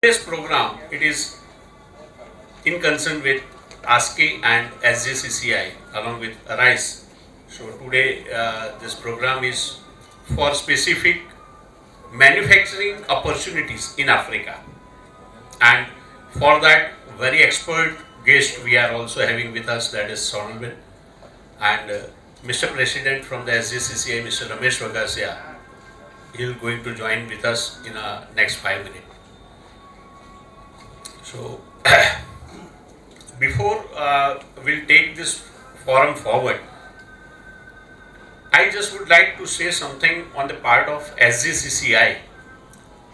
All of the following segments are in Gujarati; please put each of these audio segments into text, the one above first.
Today's program, it is in concern with ASCII and SJCCI along with RISE. So today this program is for specific manufacturing opportunities in Africa, and for that very expert guest we are also having with us, that is Sonalben, and Mr. President from the SJCCI, Mr. Ramesh Vagasia. He is going to join with us in the next 5 minutes. So, before we'll take this forum forward, I just would like to say something on the part of SJCCI.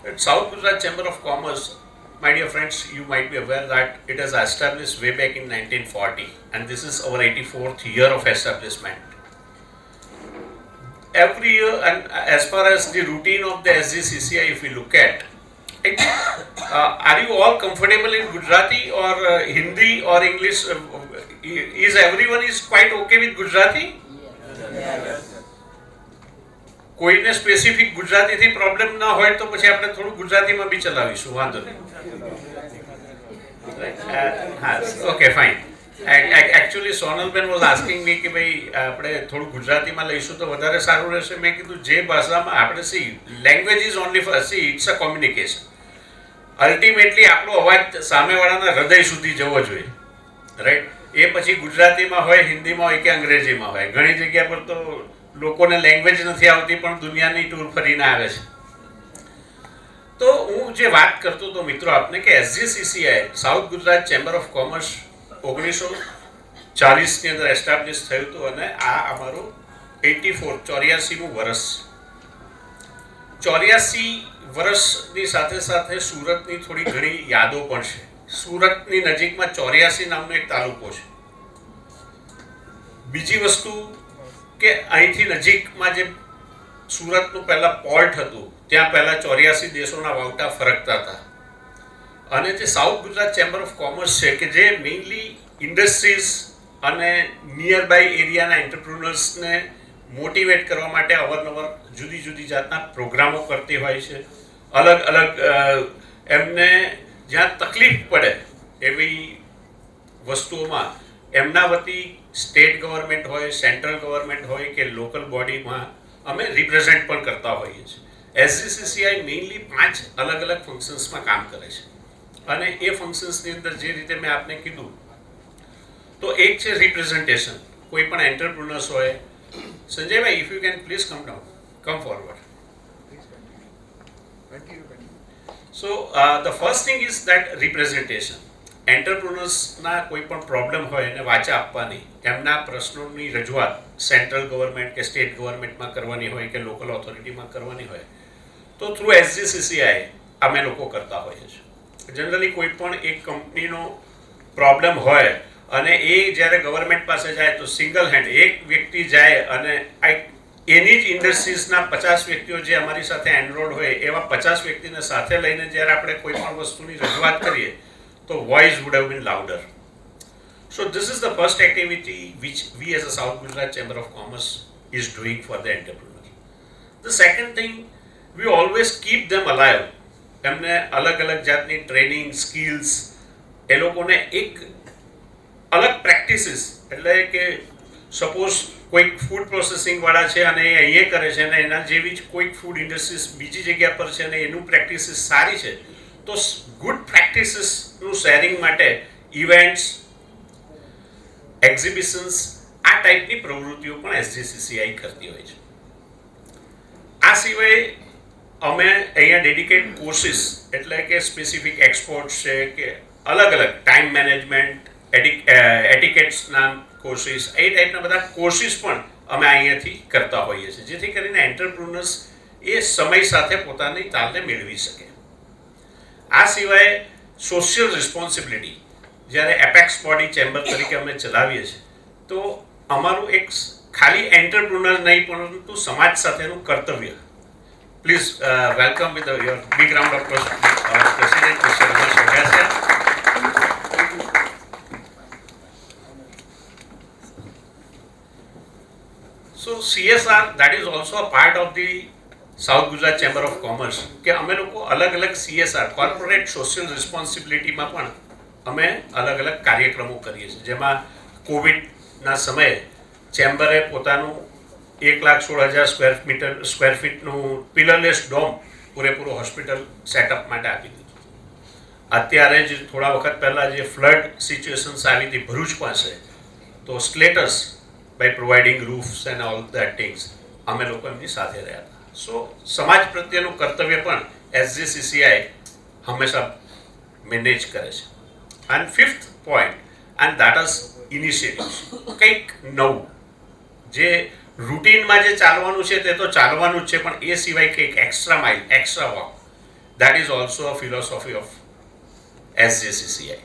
At South Gujarat Chamber of Commerce, my dear friends, you might be aware that it was established way back in 1940, and this is our 84th year of establishment. Every year, and as far as the routine of the SJCCI, if we look at, are you all comfortable in Gujarati or Hindi or English? Is everyone is quite okay with Gujarati? કોઈને સ્પેસિફિક ગુજરાતીથી પ્રોબ્લેમ ના હોય તો પછી આપણે થોડું ગુજરાતીમાં બી ચલાવીશું, વાંધો નહીં. હા, okay fine. Actually Sonalben was asking me કે ભાઈ આપણે થોડું ગુજરાતીમાં લઈશું તો વધારે સારું રહેશે. મેં કીધું જે ભાષામાં આપણે language is only for it's a communication. Ultimately આપણો અવાજ સામેવાળાના હૃદય સુધી જવો જોઈએ, રાઈટ? એ પછી ગુજરાતીમાં હોય, હિન્દીમાં હોય કે અંગ્રેજીમાં હોય. ઘણી જગ્યા પર તો લોકોને લેંગ્વેજ નથી આવતી પણ દુનિયાની ટૂર ફરીને આવે છે. તો હું જે વાત કરતો હતો મિત્રો આપને કે SJCCI south Gujarat chamber of commerce 1940ની અંદર એસ્ટાબ્લિશ થયું હતું, અને આ અમારું 84મું વર્ષ. 84 વર્ષની સાથે સાથે સુરતની થોડી ઘણી યાદો પણ છે. સુરતની નજીકમાં 84 નામનો એક તાલુકો છે. બીજી વસ્તુ કે અહીંથી નજીકમાં જે સુરતનું પહેલા પોર્ટ હતું ત્યાં પહેલા 84 દેશોના વાવટા ફરકતા હતા. અને જે south Gujarat chamber of commerce છે કે જે મેઇનલી ઇન્ડસ્ટ્રીઝ અને નિયર બાય એરિયાના એન્ટરપ્રિન્યોર્સને મોટિવેટ કરવા માટે અવારનવાર જુદી જુદી જાતના પ્રોગ્રામો કરતી હોય છે. અલગ અલગ એમને જ્યાં તકલીફ પડે એવી વસ્તુઓમાં એમના વતી સ્ટેટ ગવર્મેન્ટ હોય, સેન્ટ્રલ ગવર્મેન્ટ હોય કે લોકલ બોડીમાં અમે રિપ્રેઝેન્ટ પણ કરતા હોઈએ છીએ. SJCCI મેઇનલી 5 અલગ અલગ ફંક્શન્સમાં કામ કરે છે, અને એ ફંક્શન્સની અંદર જે રીતે મેં આપને કીધું તો એક છે રિપ્રેઝન્ટેશન. કોઈ પણ એન્ટરપ્રિન્યોર્સ હોય. સંજયભાઈ, if you can please come forward. So the first thing is that representation. એન્ટરપ્રિન્યોર્સના કોઈ પણ પ્રોબ્લેમ હોય એને વાચા આપવાની, એમના પ્રશ્નોની રજૂઆત સેન્ટ્રલ ગવર્મેન્ટ કે સ્ટેટ ગવર્મેન્ટમાં કરવાની હોય કે લોકલ ઓથોરિટીમાં કરવાની હોય તો થ્રુ SJCCI અમે લોકો કરતા હોઈએ છીએ. જનરલી કોઈ પણ એક કંપનીનો પ્રોબ્લેમ હોય અને એ જ્યારે ગવર્મેન્ટ પાસે જાય તો સિંગલ હેન્ડ એક વ્યક્તિ જાય અને એની જ ઇન્ડસ્ટ્રીઝના 50 વ્યક્તિઓ જે અમારી સાથે એનરોલ્ડ હોય એવા 50 વ્યક્તિને સાથે લઈને જ્યારે આપણે કોઈ પણ વસ્તુની રજૂઆત કરીએ તો voice would have been louder. So this is the first activity which we as a South Gujarat Chamber of Commerce is doing for the entrepreneur. The second thing, we always keep them alive. એમને અલગ અલગ જાતની ટ્રેનિંગ, સ્કિલ્સ, એ લોકોને એક અલગ પ્રેક્ટિસીસ, એટલે કે સપોઝ કોઈક ફૂડ પ્રોસેસિંગવાળા છે અને એ અહીંયા કરે છે અને એના જેવી જ કોઈક ફૂડ ઇન્ડસ્ટ્રીઝ બીજી જગ્યા પર છે અને એનું પ્રેક્ટિસીસ સારી છે, તો ગુડ પ્રેક્ટિસીસનું શેરિંગ માટે ઇવેન્ટ્સ, એક્ઝિબિશન્સ, આ ટાઈપની પ્રવૃત્તિઓ પણ SJCCI કરતી હોય છે. આ સિવાય અમે અહીંયા ડેડિકેટ કોર્સિસ, એટલે કે સ્પેસિફિક એક્સપોર્ટ્સ છે કે અલગ અલગ ટાઈમ મેનેજમેન્ટ, એટિકેટ્સના કોર્સિસ, એ ટાઈપના બધા કોર્સિસ પણ અમે અહીંયાથી કરતા હોઈએ છીએ, જેથી કરીને એન્ટરપ્રિન્યોર્સ એ સમય સાથે પોતાની તાલને મેળવી શકે. આ સિવાય સોશિયલ રિસ્પોન્સિબિલિટી, જ્યારે એપેક્સ બોડી ચેમ્બર તરીકે અમે ચલાવીએ છીએ તો અમારું એક ખાલી એન્ટરપ્રિન્યોર નહીં પરંતુ સમાજ સાથેનું કર્તવ્ય. Please welcome with your big round of president mister Ramesh Vagasiya. So CSR, that is also a part of the south Gujarat chamber of commerce કે અમે લોકો અલગ અલગ CSR કોર્પોરેટ સોશિયલ રિસ્પોન્સિબિલિટીમાં પણ અમે અલગ અલગ કાર્યક્રમો કરીએ છીએ, જેમાં કોવિડના સમયે ચેમ્બરે પોતાનું 1,16,000 સ્ક્વેર ફીટનું પિલરલેસ ડોમ પૂરેપૂરો હોસ્પિટલ સેટઅપ માટે આપી દીધું. અત્યારે જ થોડા વખત પહેલાં જે ફ્લડ સિચ્યુએશન્સ આવી હતી ભરૂચ પાસે, તો slaters by providing roofs and all that things અમે લોકો એમની સાથે રહ્યા હતા. સો સમાજ પ્રત્યેનું કર્તવ્ય પણ SGCCI હંમેશા મેનેજ કરે છે. And fifth point, and that is initiatives. કંઈક નવું, જે રૂટીનમાં જે ચાલવાનું છે તે તો ચાલવાનું જ છે, પણ એ સિવાય કંઈક extra mile, extra walk, that is also a philosophy of SGCCI.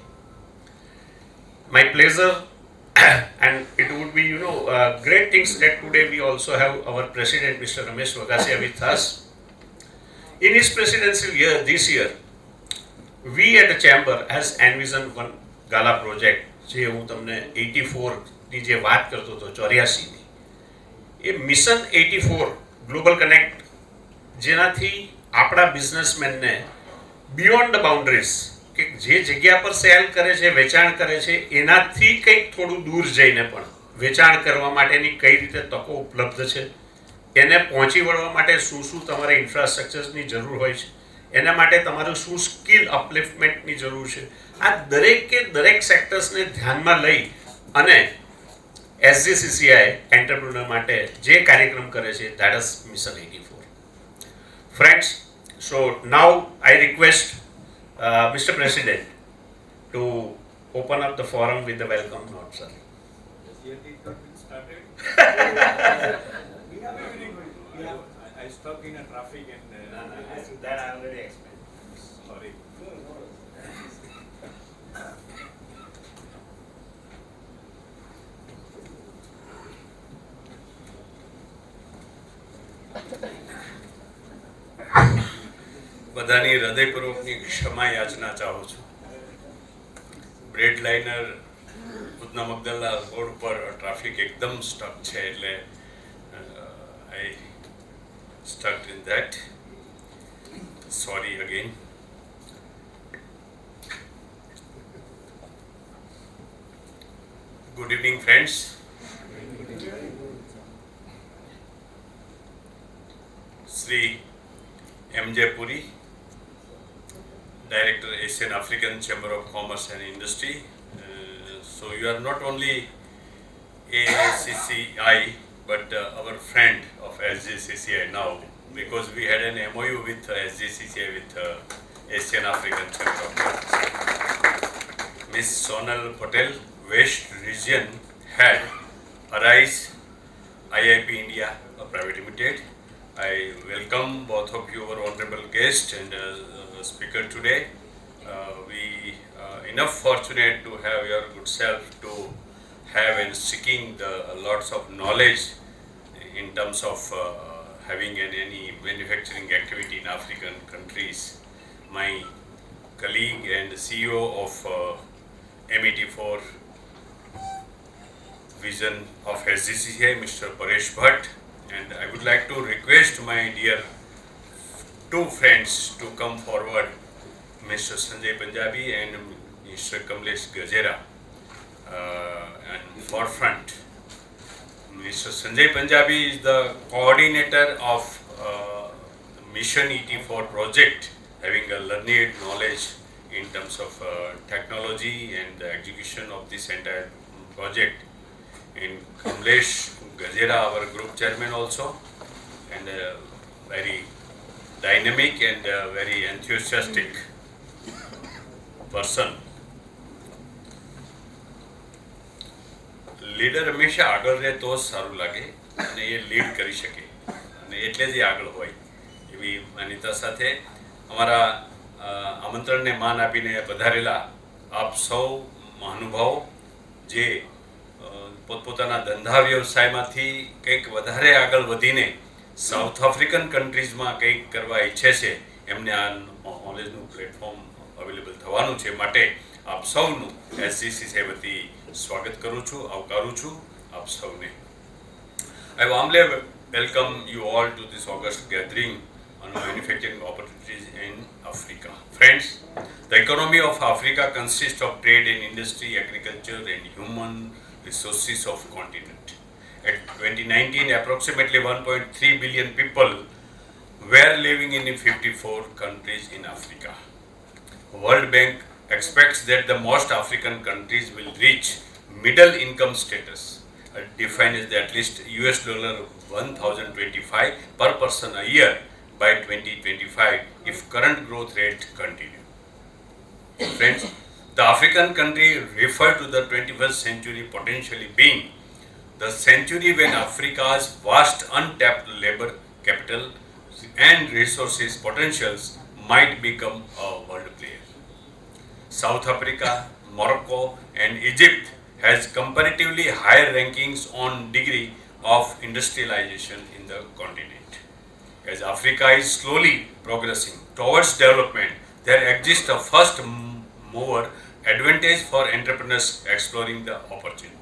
My pleasure, and it would be, great things that today we also have our president, Mr. Ramesh Vagasia, with us. In his presidential year, this year, we at the chamber has envisioned one gala project, જે હું તમને 84ની જે વાત કરતો હતો, 84ની, એ મિશન 84 ગ્લોબલ કનેક્ટ, જેનાથી આપણા બિઝનેસમેનને બિયોન્ડ ધ બાઉન્ડ્રીઝ, કે જે જગ્યા પર સેલ કરે છે, વેચાણ કરે છે, એનાથી કંઈક થોડું દૂર જઈને પણ વેચાણ કરવા માટેની કઈ રીતે તકો ઉપલબ્ધ છે, એને પહોંચી વળવા માટે શું શું તમારે ઇન્ફ્રાસ્ટ્રક્ચર્સની જરૂર હોય છે, એના માટે તમારું શું સ્કિલ અપલિફ્ટમેન્ટની જરૂર છે, આ દરેક સેક્ટર્સને ધ્યાનમાં લઈ અને SGCCI એન્ટરપ્રિન્યોર માટે જે કાર્યક્રમ કરે છે, that is mission 84. Friends, so now I request Mr. President to open up the forum with the welcome note, sir. Yet it got started. I stuck in a traffic and That I already explained. sorry. બધાની હૃદયપૂર્વકની ક્ષમા યાચના ચાહું છું. Bread liner Udhna Magdalla road પર ટ્રાફિક એકદમ સ્ટક છે, એટલે I stuck in that. Sorry again. Good evening friends. Shri MJ Puri, Director, Asian African Chamber of Commerce and Industry. So you are not only AACCI but our friend of SGCCI now, because we had an MOU with SGCCI with Asian African Chamber of Commerce. Ms. Sonal Patel, West Region Head, Arise IIP India Private Limited. I welcome both of you, our honorable guest and speaker today. We enough fortunate to have your good self to have and seeking the lots of knowledge in terms of having any manufacturing activity in African countries. My colleague and CEO of M84 vision of SGCCI, Mr. Paresh Bhatt. And I would like to request my dear two friends to come forward, Mr. Sanjay Punjabi and Mr. Kamlesh Gajera, and forefront. Mr. Sanjay Punjabi is the coordinator of the Mission 84 project, having a learned knowledge in terms of technology and the execution of this entire project. In Kamlesh Gajera, our group chairman also, and very dynamic and very enthusiastic person. Leader હંમેશા આગળ રહે તો જ સારું લાગે અને એ લીડ કરી શકે, અને એટલે જ એ આગળ હોય એવી માન્યતા સાથે અમારા આમંત્રણને માન આપીને પધારેલા આપ સૌ મહાનુભાવો, જે પોતપોતાના ધંધા વ્યવસાયમાંથી કંઈક વધારે આગળ વધીને સાઉથ આફ્રિકન કન્ટ્રીઝમાં કંઈક કરવા ઈચ્છે છે, એમને આ નોલેજનું પ્લેટફોર્મ અવેલેબલ થવાનું છે. માટે આપ સૌનું SGCCI વતી સ્વાગત કરું છું, આવકારું છું આપ સૌને. I warmly welcome you all to this August gathering on manufacturing opportunities in Africa. Friends, the economy of Africa consists of trade and industry, agriculture and human resources of continent. At 2019, approximately 1.3 billion people were living in 54 countries in Africa. World Bank expects that the most African countries will reach middle income status, defined as at least US dollar 1025 per person a year by 2025 if current growth rate continue. Friends, the African country referred to the 21st century potentially being the century when Africa's vast untapped labor capital and resources potentials might become a world player. South Africa, Morocco and Egypt has comparatively higher rankings on degree of industrialization in the continent. As Africa is slowly progressing towards development, there exists a first mover advantage for entrepreneurs exploring the opportunity.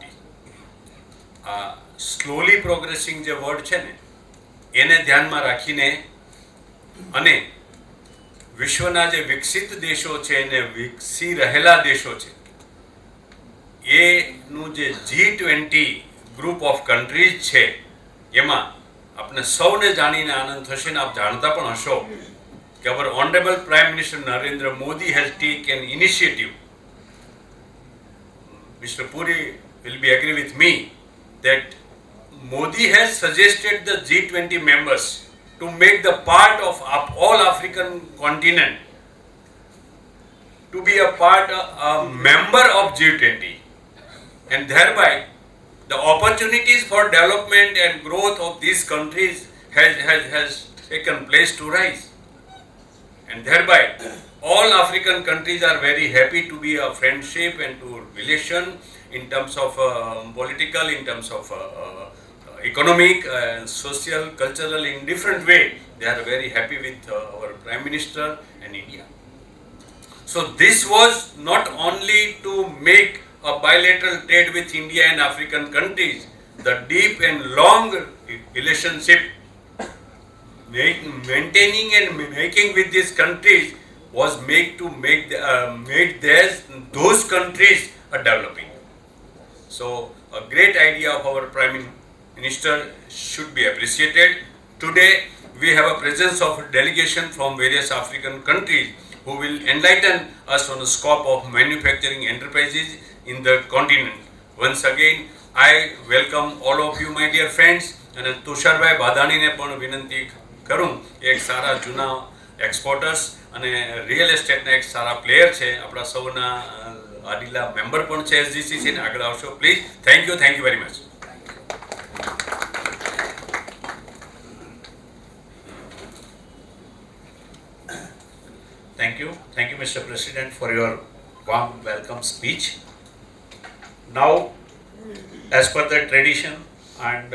Slowly progressing જે વર્ડ છે ને એને ધ્યાનમાં રાખીને અને વિશ્વના જે વિકસિત દેશો છે અને વિકસી રહેલા દેશો છે એનું જે G20 ગ્રુપ ઓફ કન્ટ્રીઝ છે એમાં આપણે સૌને જાણીને આનંદ થશે ને આપ જાણતા પણ હશો કે our honourable prime minister Narendra Modi has taken initiative. Mr. Puri will be agree with me that Modi has suggested the G20 members to make the part of all African continent to be a member of G20, and thereby the opportunities for development and growth of these countries has taken place to rise, and thereby all African countries are very happy to be a friendship and to relation in terms of political, in terms of economic, social, cultural, in different way. They are very happy with our Prime Minister and India. So this was not only to make a bilateral trade with India and African countries, the deep and long relationship maintaining and making with these countries was made those countries are developing. So a great idea of our Prime Minister should be appreciated. Today we have a presence of a delegation from various African countries who will enlighten us on the scope of manufacturing enterprises in the continent. Once again, I welcome all of you, my dear friends, and Tusharbhai ભાદાણીને પણ વિનંતી કરું. એક સારા જૂના એક્સપોર્ટર્સ અને રિયલ એસ્ટેટના એક સારા પ્લેયર છે, આપણા સૌના આડીલા મેમ્બર પણ છે SGCC ને. આગળ આવશો please. Thank you very much. Thank you, Mr. President, for your warm welcome speech. Now, as per the tradition, and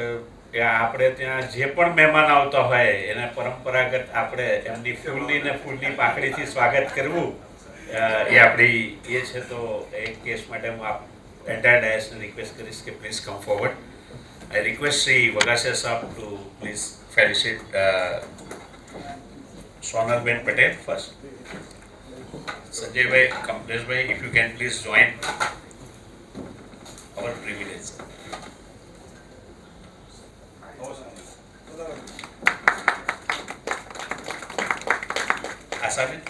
આપણે ત્યાં જે પણ મહેમાન આવતા હોય એને પરંપરાગત આપણે એમની ફૂલની પાકડીથી સ્વાગત કરવું એ આપણી એ છે. તો એક કેસ માટે હું એન્ટાયર ડાયસને રિક્વેસ્ટ કરીશ કે please come forward. I request Shri Vagasiya sahab to please felicitate સોનલબેન પટેલ ફર્સ્ટ. સંજયભાઈ, કમલેશભાઈ, if you can please join our privilege. Asaben?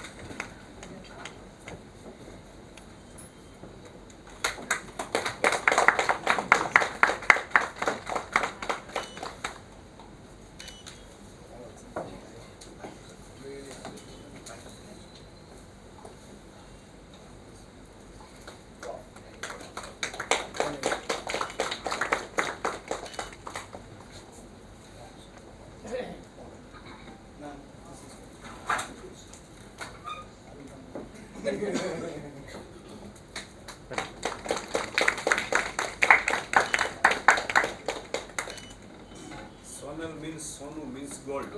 Sonal means Sonu means gold.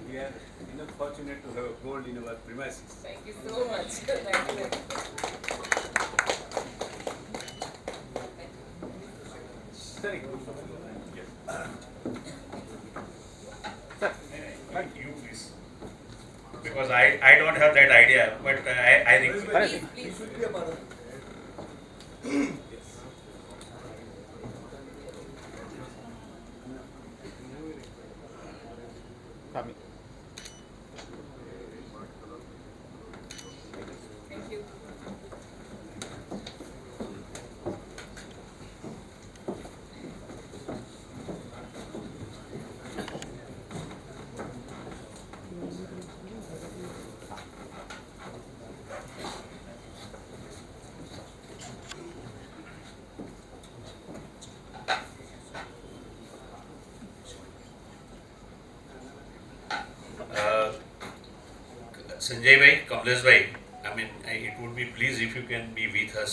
We are enough fortunate to have gold in our premises. Thank you so much. Thank you. Very good. Yes. I don't have that idea, but I think. Please, please. Thank you. Sanjaybhai, Kamleshbhai, I mean, it would be pleased if you can be with us.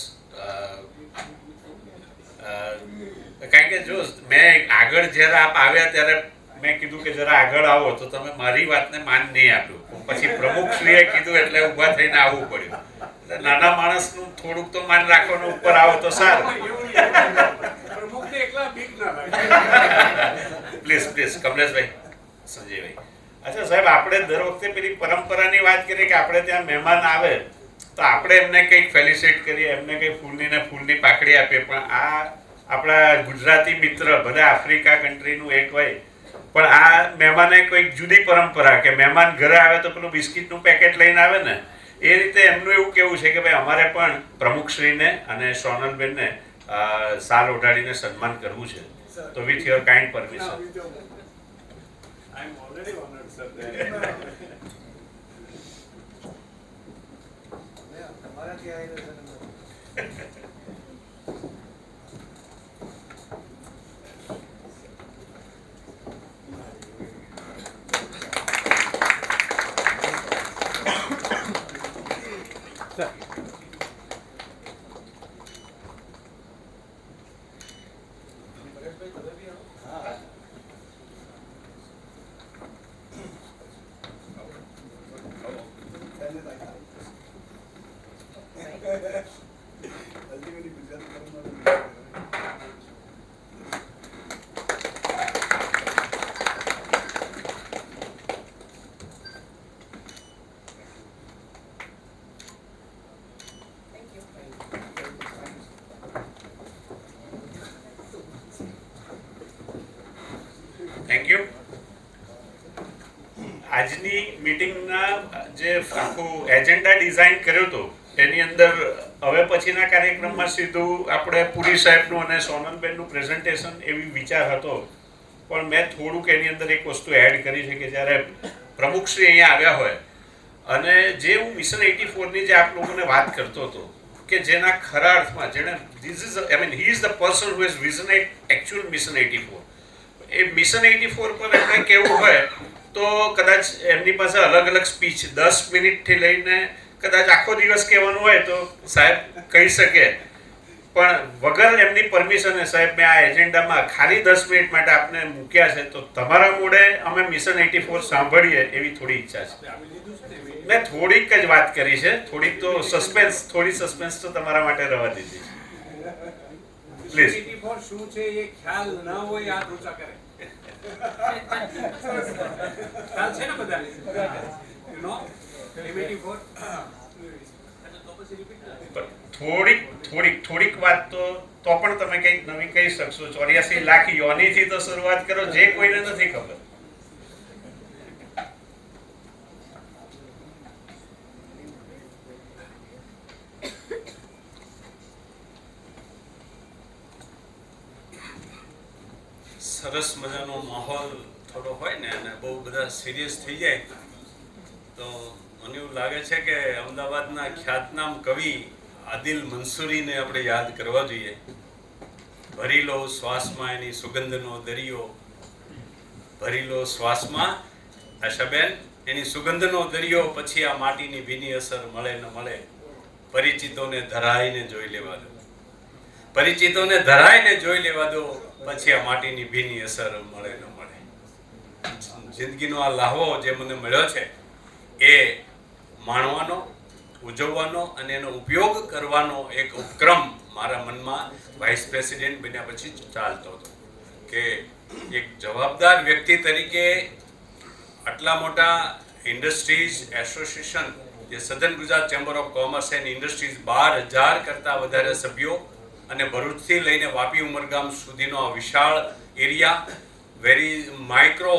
કારણ કે જો મેં આગળ જ્યારે આપ આવ્યા ત્યારે મેં કીધું કે જરા આગળ આવો તો તમે મારી વાતને માન નહીં આપ્યું. પછી પ્રમુખશ્રીએ કીધું એટલે ઊભા થઈને આવવું પડ્યું. એટલે નાના માણસનું થોડુંક તો માન રાખવાનું, ઉપર આવો તો સારું. પ્રમુખને એકલા બીક ના લાગે. પ્લીઝ કમલેશભાઈ, સંજયભાઈ. અચ્છા સાહેબ, આપણે દર વખતે પેલી પરંપરાની વાત કરીએ કે આપણે ત્યાં મહેમાન આવે તો આપણે એમને કંઈક ફેલિસિટ કરીએ, એમને કંઈક ફૂલની પાકડી આપીએ. પણ આ આપણા ગુજરાતી મિત્ર બધા આફ્રિકા કન્ટ્રીનું એક હોય, પણ આ મહેમાને કોઈક જુદી પરંપરા કે મહેમાન ઘરે આવે તો પેલું બિસ્કિટનું પેકેટ લઈને આવે ને, એ રીતે એમનું એવું કેવું છે કે ભાઈ અમારે પણ પ્રમુખશ્રીને અને સોનલબેનને સાલ ઓઢાડીને સન્માન કરવું છે. તો with your kind permission. I am already honored, sir. Thank you. Thank you. આજની મીટિંગના જે આખું એજન્ડા ડિઝાઇન કર્યો હતો એની અંદર હવે પછીના કાર્યક્રમમાં સીધું આપણે પુરી સાહેબનું અને સોનલબેનનું પ્રેઝન્ટેશન એવી વિચાર હતો. પણ મેં થોડુંક એની અંદર એક વસ્તુ એડ કરી છે કે જ્યારે પ્રમુખશ્રી અહીંયા આવ્યા હોય અને જે હું મિશન 84ની જે આપ લોકોને વાત કરતો હતો કે જેના ખરા અર્થમાં જેણે he is the person who has visionate actual mission 84. એ મિશન 84 પર એમને કેવું હોય તો કદાચ એમની પાસે અલગ અલગ સ્પીચ 10 મિનિટથી લઈને કદાચ આખો દિવસ કહેવાનું હોય તો સાહેબ કહી શકે. પણ વગર એમની પરમિશને સાહેબ મેં આ એજન્ડામાં ખાલી 10 મિનિટ માટે આપને મૂક્યા છે. તો તમારા મોડે અમે મિશન 84 સાંભળીએ એવી થોડી ઈચ્છા છે. મેં થોડીક જ વાત કરી છે, થોડીક તો થોડી સસ્પેન્સ તો તમારા માટે રહેવા દીધી છે. પ્લીઝ. 84 શું છે એ ખ્યાલ ન હોય હાથ ઊંચા કરે. ખ્યાલ છે ને બધાને? You know? 84? થોડીક વાત તો પણ તમે કંઈક નવી કહી શકશો. 84 લાખ યોનીથી તો શરૂઆત કરો જે કોઈને નથી ખબર. સરસ મજાનો માહોલ થોડો હોય ને અને બહુ બધા સિરિયસ થઈ જાય તો મને એવું લાગે છે કે અમદાવાદના ખ્યાતનામ કવિ આદિલ મંસૂરીને આપણે યાદ કરવા જોઈએ. ભરી લો શ્વાસમાં એની સુગંધનો દરિયો, ભરી લો શ્વાસમાં આશાબેન એની સુગંધનો દરિયો, પછી આ માટીની ભીની અસર મળે ન મળે, પરિચિતોને ધરાઈને જોઈ લેવા દો, પરિચિતોને ધરાઈને જોઈ લેવા દો, પછી આ માટીની ભીની અસર મળે ન મળે. જિંદગીનો આ લાહવો જે મને મળ્યો છે એ માણવાનો, ઉજવવાનો અને એનો ઉપયોગ કરવાનો એક ઉપક્રમ મારા મનમાં વાઇસ પ્રેસિડેન્ટ બન્યા પછી ચાલતો હતો કે એક જવાબદાર વ્યક્તિ તરીકે આટલા મોટા ઇન્ડસ્ટ્રીઝ એસોસિએશન, જે સધન Gujarat chamber of commerce and industries 12,000 કરતાં વધારે સભ્યો અને ભરૂચથી લઈને વાપી ઉમરગામ સુધીનો આ વિશાળ એરિયા, વેરી માઇક્રો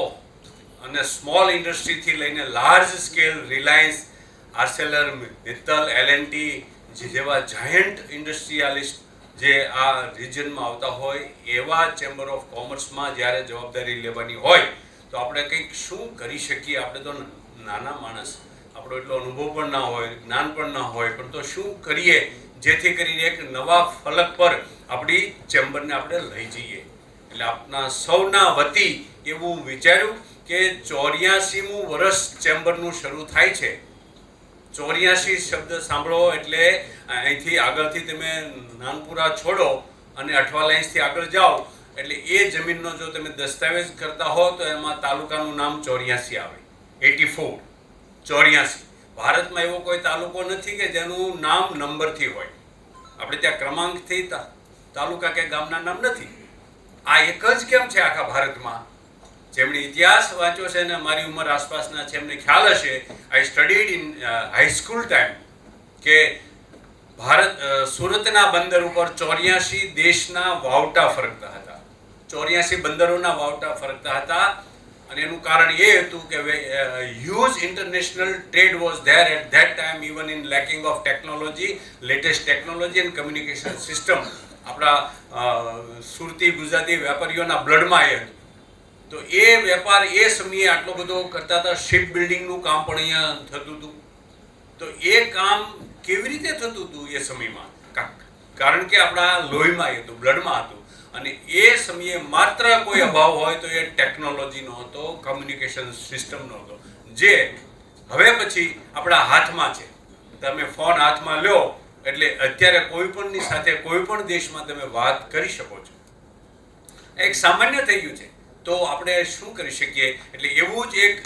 અને સ્મોલ ઇન્ડસ્ટ્રીથી લઈને large scale Reliance, Arcelor Mittal, L&T જેવા જાયન્ટ ઇન્ડસ્ટ્રીયાલિસ્ટ જે આ રિજનમાં આવતા હોય એવા ચેમ્બર ઓફ કોમર્સમાં જ્યારે જવાબદારી લેવાની હોય તો આપણે કંઈક શું કરી શકીએ. આપણે તો નાના માણસ, આપણો એટલો અનુભવ પણ ના હોય, જ્ઞાન પણ ના હોય, પણ તો શું કરીએ જેથી કરીને એક નવા ફલક પર આપણી ચેમ્બરને આપણે લઈ જઈએ. એટલે આપના સૌના વતી એવું વિચાર્યું કે 84મું વર્ષ ચેમ્બરનું શરૂ થાય છે. 84 શબ્દ સાંભળો એટલે અહીંથી આગળથી તમે નાનપુરા છોડો અને અઠવા લાઇન્સથી આગળ જાઓ એટલે એ જમીનનો જો તમે દસ્તાવેજ કરતા હો તો એમાં તાલુકાનું નામ 84 આવે. 84 84. ભારતમાં એવો કોઈ તાલુકો નથી કે જેનું નામ નંબરથી હોય. આપણે ત્યાં ક્રમાંકથી તાલુકા કે ગામના નામ નથી. આ એક જ કેમ છે આખા ભારતમાં? જેમણે ઇતિહાસ વાંચ્યો છે ને મારી ઉંમર આસપાસના છે એમને ખ્યાલ હશે. આઈ સ્ટડીડ ઇન હાઈસ્કૂલ ટાઈમ કે સુરતના બંદર ઉપર 84 દેશના વાવટા ફરકતા હતા. 84 બંદરોના વાવટા ફરકતા હતા અને એનું કારણ એ હતું કે huge international trade was there at that time, even in lacking of technology, latest technology and communication system. આપણા સુરતી ગુજરાતી વેપારીઓના બ્લડમાં એ હતું. તો એ વેપાર એ સમયે આટલો બધો કરતા હતા. શિપ બિલ્ડિંગનું કામ પણ અહીંયા થતું હતું. તો એ કામ કેવી રીતે થતું હતું એ સમયમાં? કારણ કે આપણા લોહીમાં હતું, બ્લડમાં હતું. અને એ સમયે માત્ર કોઈ અભાવ હોય તો એ ટેકનોલોજીનો હતો, કમ્યુનિકેશન સિસ્ટમનો હતો, જે હવે પછી આપણા હાથમાં છે. તમે ફોન હાથમાં લ્યો એટલે અત્યારે કોઈ પણની સાથે કોઈ પણ દેશમાં તમે વાત કરી શકો છો. એક સામાન્ય થઈ ગયું છે. તો આપણે શું કરી શકીએ? એટલે એવું જ એક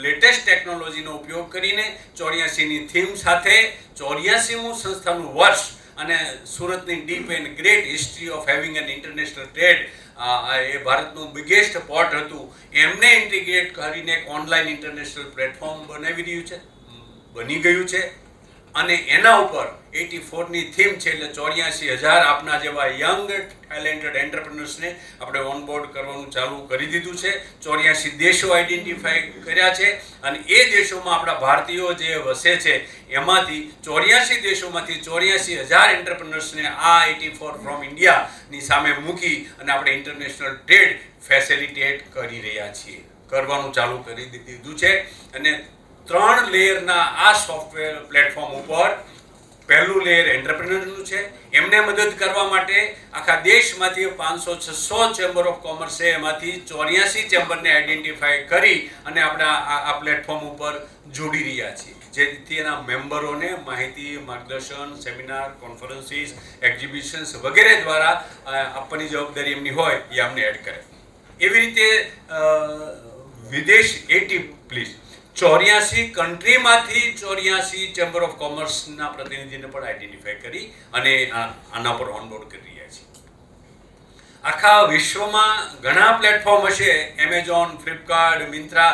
લેટેસ્ટ ટેકનોલોજીનો ઉપયોગ કરીને 84ની થીમ સાથે 84મું સંસ્થાનું વર્ષ અને સુરતની deep and great history of having an international trade, એ ભારતનું બિગેસ્ટ પોર્ટ હતું, એમને ઇન્ટિગ્રેટ કરીને એક ઓનલાઈન ઇન્ટરનેશનલ પ્લેટફોર્મ બની ગયું છે. અને એના ઉપર 84ની થીમ છે એટલે 84,000 આપના જેવા યંગ ટેલેન્ટેડ એન્ટરપ્રિન્યોર્સને આપણે ઓનબોર્ડ કરવાનું ચાલુ કરી દીધું છે. 84 દેશો આઈડેન્ટિફાઈ કર્યા છે અને એ દેશોમાં આપણા ભારતીયો જે વસે છે એમાંથી 84 દેશોમાંથી 84,000 એન્ટરપ્રિન્યોર્સને આ 84 ફ્રોમ ઇન્ડિયાની સામે મૂકી અને આપણે ઇન્ટરનેશનલ ટ્રેડ ફેસિલિટેટ કરી રહ્યા છીએ, કરવાનું ચાલુ કરી દીધું છે. અને 3 લેયરના આ સોફ્ટવેર પ્લેટફોર્મ ઉપર પહેલું લેયર એન્ટરપ્રિન્યોરનું છે. એમને મદદ કરવા માટે આખા દેશમાંથી 500-600 ચેમ્બર ઓફ કોમર્સે એમાંથી 84 ચેમ્બરને આઈડેન્ટિફાઈ કરી અને આપણે આ પ્લેટફોર્મ ઉપર જોડી રહ્યા છીએ, જેથી એના મેમ્બરોને માહિતી, માર્ગદર્શન, સેમિનાર, કોન્ફરન્સીસ, એક્ઝિબિશન્સ વગેરે દ્વારા આપવાની જવાબદારી એમની હોય એ અમને એડ કરે. એવી રીતે વિદેશ 84 કન્ટ્રીમાંથી 84 ચેમ્બર ઓફ કોમર્સના પ્રતિનિધિને પણ આઈડેન્ટિફાઈ કરી અને આના પર ઓનબોર્ડ કરી રહ્યા છીએ. આખા વિશ્વમાં ઘણા પ્લેટફોર્મ હશે, એમેઝોન, ફ્લિપકાર્ટ, મિન્ત્રા,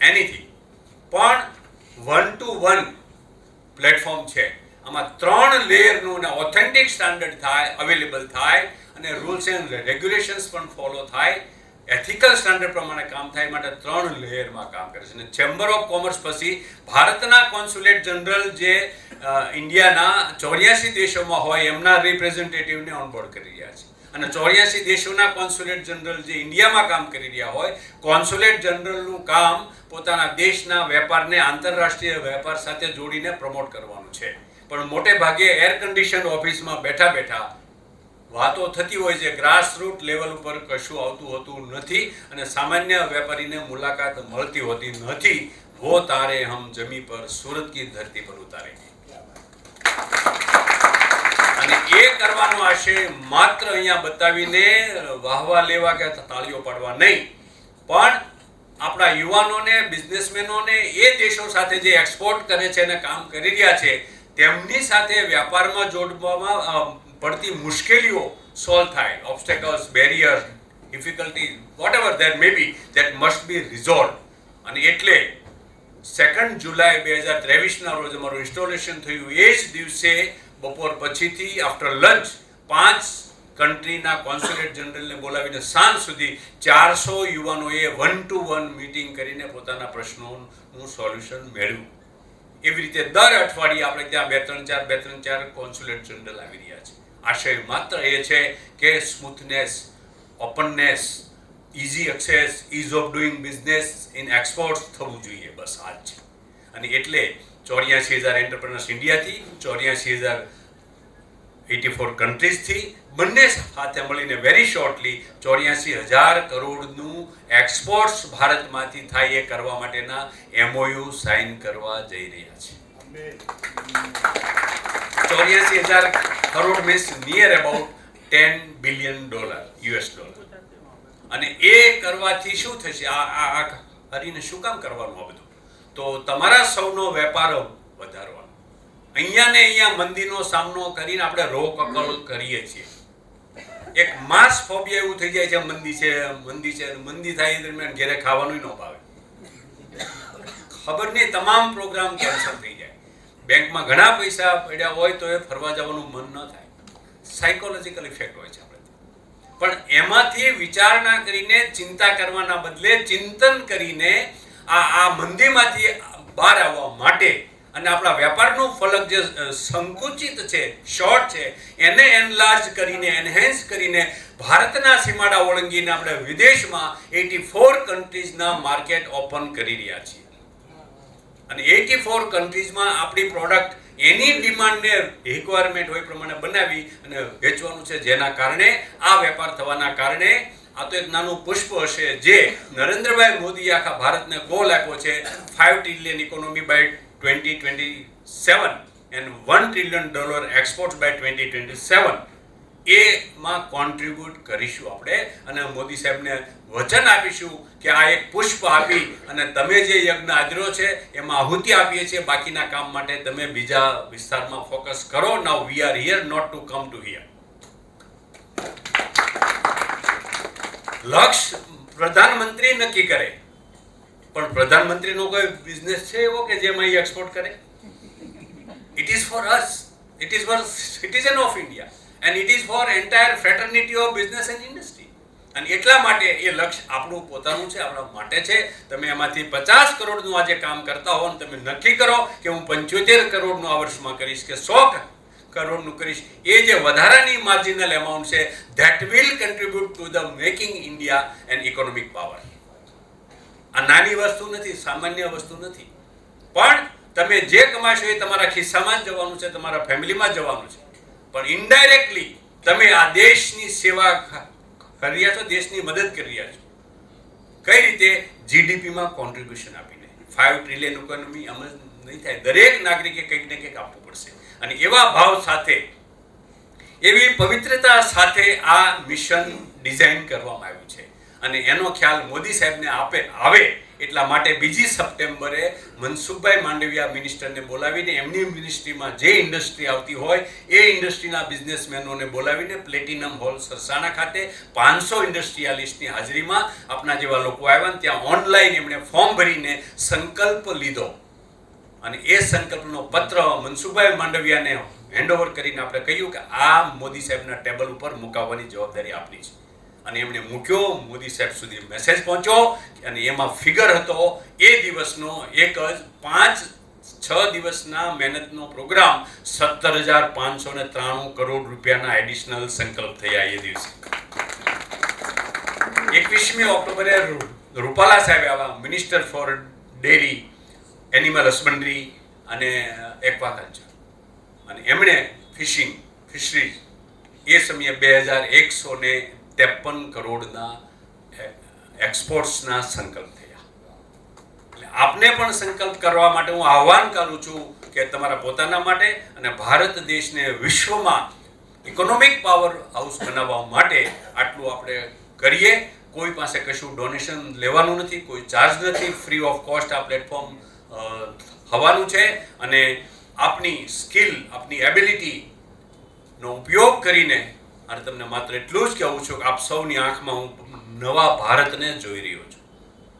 એનીથિંગ, પણ 1-to-1 પ્લેટફોર્મ છે. આમાં 3 લેયરનું અને ઓથેન્ટિક સ્ટાન્ડર્ડ થાય, અવેલેબલ થાય અને રૂલ્સ એન્ડ રેગ્યુલેશન્સ પણ ફોલો થાય, એથિકલ સ્ટાન્ડર્ડ પ્રમાણે કામ થાય માટે 3 લેયરમાં કામ કરે છે. અને ચેમ્બર ઓફ કોમર્સ પછી ભારતના કોન્સ્યુલેટ જનરલ જે ઇન્ડિયાના 84 દેશોમાં હોય એમના રિપ્રેઝેન્ટેટિવને ઓનબોર્ડ કરી રહ્યા છે. અને 84 દેશોના કોન્સ્યુલેટ જનરલ જે ઇન્ડિયામાં કામ કરી રહ્યા હોય, કોન્સ્યુલેટ જનરલનું કામ પોતાના દેશના વેપારને આંતરરાષ્ટ્રીય વેપાર સાથે જોડીને પ્રમોટ કરવાનું છે. પણ મોટે ભાગે એર કન્ડિશન ઓફિસમાં બેઠા બેઠા વાતો થતી હોય છે, ગ્રાસરૂટ લેવલ ઉપર કશું આવતું હોતું નથી અને સામાન્ય વેપારીને મુલાકાત મળતી હોતી નથી. વો તારે હમ જમી પર સુરત કી ધરતી પર ઉતારે. અને એ કરવાનો આશય માત્ર અહીંયા બતાવીને વાહવા લેવા કે તાળીઓ પાડવા નહીં, પણ આપણા યુવાનોને, બિઝનેસમેનોને એ દેશો સાથે જે એક્સપોર્ટ કરે છે અને કામ કરી રહ્યા છે તેમની સાથે વ્યાપારમાં જોડવામાં પડતી મુશ્કેલીઓ સોલ્વ થાય, obstacles, barriers, difficulty, whatever that may be, that must be resolve. અને એટલે 2 જુલાઈ 2023 રોજ અમારું ઇન્સ્ટોલેશન થયું. એ જ દિવસે બપોર પછીથી આફ્ટર લંચ 5 કન્ટ્રીના કોન્સ્યુલેટ જનરલને બોલાવીને સાંજ સુધી 400 યુવાનોએ 1-to-1 મીટિંગ કરીને પોતાના પ્રશ્નોનું સોલ્યુશન મેળવ્યું. એવી રીતે દર અઠવાડિયે આપણે ત્યાં 2-3-4 કોન્સ્યુલેટ જનરલ આવી રહ્યા છે. આશય માત્ર એ છે કે smoothness, openness, easy access, ease of doing business in exports થવું જોઈએ. બસ આ જ છે. અને એટલે 84,000 એન્ટરપ્રેનર્સ ઇન્ડિયાથી, 84,084 કન્ટ્રીઝથી બંને સાથે મળીને વેરી શોર્ટલી 84,000 કરોડનું એક્સપોર્ટ્સ ભારતમાંથી થાય એ કરવા માટેના MOU સાઇન કરવા જઈ રહ્યા છે. 84,000 crore means near about $10 billion US dollar. અને એ કરવાથી શું થશે? આ કરીને શું કામ કરવાનું આ બધું? તો તમારા સૌનો વેપાર વધારવાનો. અહીંયા ને અહીંયા મંદીનો સામનો કરીને આપણે રોકકળ કરીએ છીએ. એક માસ ફોબિયા એવું થઈ જાય છે, મંદી થાય એ દરમિયાન ઘેરે ખાવાનું ન ભાવે. ખબર નહીં, તમામ પ્રોગ્રામ કેન્સલ થઈ જાય. બેંકમાં ઘણા પૈસા પડ્યા હોય તો એ ફરવા જવાનું મન ન થાય. સાયકોલોજીકલ ઇફેક્ટ હોય છે આપણે. પણ એમાંથી વિચારણા કરીને, ચિંતા કરવાના બદલે ચિંતન કરીને આ મંદીમાંથી બહાર આવવા માટે અને આપણા વેપારનું ફલક જે સંકુચિત છે, શોર્ટ છે, એને એનલાર્જ કરીને, એનહેન્સ કરીને ભારતના સીમાડા ઓળંગીને આપણે વિદેશમાં 84 કન્ટ્રીઝના માર્કેટ ઓપન કરી રહ્યા છીએ. અને 84 કન્ટ્રીઝમાં આપણી પ્રોડક્ટ એની ડિમાન્ડને રિક્વાયરમેન્ટ હોય પ્રમાણે બનાવી અને વેચવાનું છે. જેના કારણે આ વેપાર થવાના કારણે આ તો એક નાનું પુષ્પ હશે જે નરેન્દ્રભાઈ મોદીએ આખા ભારતને ગોલ આપ્યો છે, 5 trillion economy by 2027 and $1 trillion exports by 2027. એમાં કોન્ટ્રીબ્યુટ કરીશું આપણે અને મોદી સાહેબને વચન આપીશું કે આ એક પુષ્પ આપી અને તમે જે યજ્ઞ આદર્યો છે એમાં આહુતિ આપીએ છીએ. બાકીના કામ માટે તમે બીજા વિસ્તારમાં ફોકસ કરો. Now we are here not to come to here. લક્ષ્ય પ્રધાનમંત્રી નક્કી કરે, પણ પ્રધાનમંત્રીનો કોઈ બિઝનેસ છે એવો કે જેમાં એ એક્સપોર્ટ કરે? It is for us, it is four citizen of India and it is four entire fraternity of business and industry. અને એટલા માટે એ લક્ષ્ય આપણું પોતાનું છે, આપણા માટે છે. તમે એમાંથી 50 કરોડનું આજે કામ કરતા હો અને તમે નક્કી કરો કે હું 75 કરોડનું આ વર્ષમાં કરીશ કે 100 કરોડનું કરીશ, એ જે વધારાની માર્જિનલ એમાઉન્ટ છે that will contribute to the making India and economic power. આ નાની વસ્તુ નથી, સામાન્ય વસ્તુ નથી. પણ તમે જે કમાશો એ તમારા ખિસ્સામાં જ જવાનું છે, તમારા ફેમિલીમાં જ જવાનું છે. પણ ઇનડાયરેક્ટલી તમે આ દેશની સેવા કરી રહ્યા છો, દેશની મદદ કરી રહ્યા છો. કઈ રીતે? જીડીપીમાં કોન્ટ્રીબ્યુશન આપીને. 5 ટ્રિલિયન ઇકોનોમી અમલ નહીં થાય. દરેક નાગરિકે કંઈક ને કંઈક આપવું પડશે. અને એવા ભાવ સાથે, એવી પવિત્રતા સાથે આ મિશન ડિઝાઇન કરવામાં આવ્યું છે. અને એનો ખ્યાલ મોદી સાહેબને આવે એટલા માટે 2 સપ્ટેમ્બરે મનસુખભાઈ માંડવિયા મિનિસ્ટરને બોલાવીને એમની મિનિસ્ટ્રીમાં જે ઇન્ડસ્ટ્રી આવતી હોય એ ઇન્ડસ્ટ્રીના બિઝનેસમેનોને બોલાવીને પ્લેટિનમ હોલ સરસાણા ખાતે 500 ઇન્ડસ્ટ્રીયાલિસ્ટની હાજરીમાં આપણા જેવા લોકો આવ્યા ને ત્યાં ઓનલાઈન એમણે ફોર્મ ભરીને સંકલ્પ લીધો. અને એ સંકલ્પનો પત્ર મનસુખભાઈ માંડવિયાને હેન્ડઓવર કરીને આપણે કહ્યું કે આ મોદી સાહેબના ટેબલ ઉપર મુકાવવાની જવાબદારી આપણી છે. અને એમણે મૂક્યો. મોદી સાહેબ સુધી મેસેજ પહોંચ્યો અને એમાં ફિગર હતો એ દિવસનો એક જ 5-6 દિવસના મહેનતનો પ્રોગ્રામ 17,593 કરોડ રૂપિયાના એડિશનલ સંકલ્પ થયા એ દિવસે. 21મી ઓક્ટોબરે રૂપાલા સાહેબ આવ્યા, minister for dairy, animal husbandry અને એક્વાકલ્ચર. અને એમણે ફિશરીઝ એ સમયે 2,153 કરોડના એક્સપોર્ટ્સના સંકલ્પ થયા. એટલે આપને પણ સંકલ્પ કરવા માટે હું આહ્વાન કરું છું કે તમારા પોતાના માટે અને ભારત દેશને વિશ્વમાં ઇકોનોમિક પાવર હાઉસ બનાવવા માટે આટલું આપણે કરીએ. કોઈ પાસે કશું ડોનેશન લેવાનું નથી, કોઈ ચાર્જ નથી, ફ્રી ઓફ કોસ્ટ આ પ્લેટફોર્મ થવાનું છે. અને આપની સ્કિલ, આપની એબિલિટીનો ઉપયોગ કરીને, અને તમને માત્ર એટલું જ કહેવું છું કે આપ સૌની આંખમાં હું નવા ભારતને જોઈ રહ્યો છું.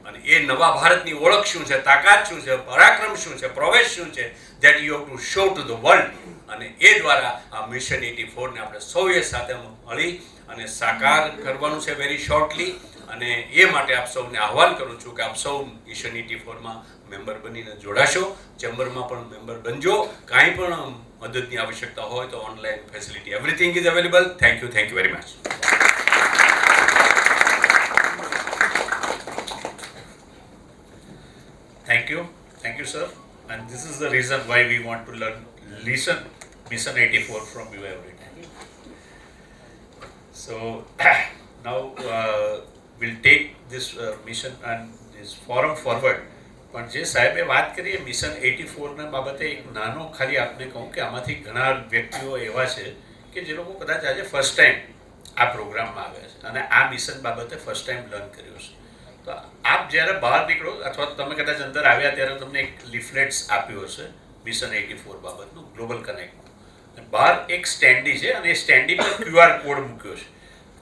અને એ નવા ભારતની ઓળખ શું છે, તાકાત શું છે, પરાક્રમ શું છે, પ્રવેશ શું છે, that you have to show to the world. અને એ દ્વારા આ મિશન 84ને આપણે સૌએ સાથે મળી અને સાકાર કરવાનું છે વેરી શોર્ટલી. અને એ માટે આપ સૌને આહ્વાન કરું છું કે આપ સૌ મિશન 84માં મેમ્બર બનીને જોડાશો, ચેમ્બરમાં પણ મેમ્બર બનજો. કાંઈ પણ મદદની આવશ્યકતા હોય તો online facility everything is available. Thank you very much. Thank you, sir. And this is the reason why we want to listen Mission 84 from you every time. So now we'll take this mission and this forum forward. પણ જે સાહેબે વાત કરી એ મિશન 84 ના બાબતે એક નાનો ખાલી આપને કહું કે આમાંથી ઘણા વ્યક્તિઓ એવા છે કે જે લોકો કદાચ આજે ફર્સ્ટ ટાઈમ આ પ્રોગ્રામમાં આવ્યા છે અને આ મિશન બાબતે ફર્સ્ટ ટાઈમ લર્ન કર્યું છે. તો આપ જ્યારે બહાર નીકળો અથવા તમે કદાચ અંદર આવ્યા ત્યારે તમને એક લિફલેટ્સ આપ્યું હશે મિશન 84 બાબતનું ગ્લોબલ કનેક્ટ. બહાર એક સ્ટેન્ડી છે અને એ સ્ટેન્ડી પર QR કોડ મૂક્યો છે.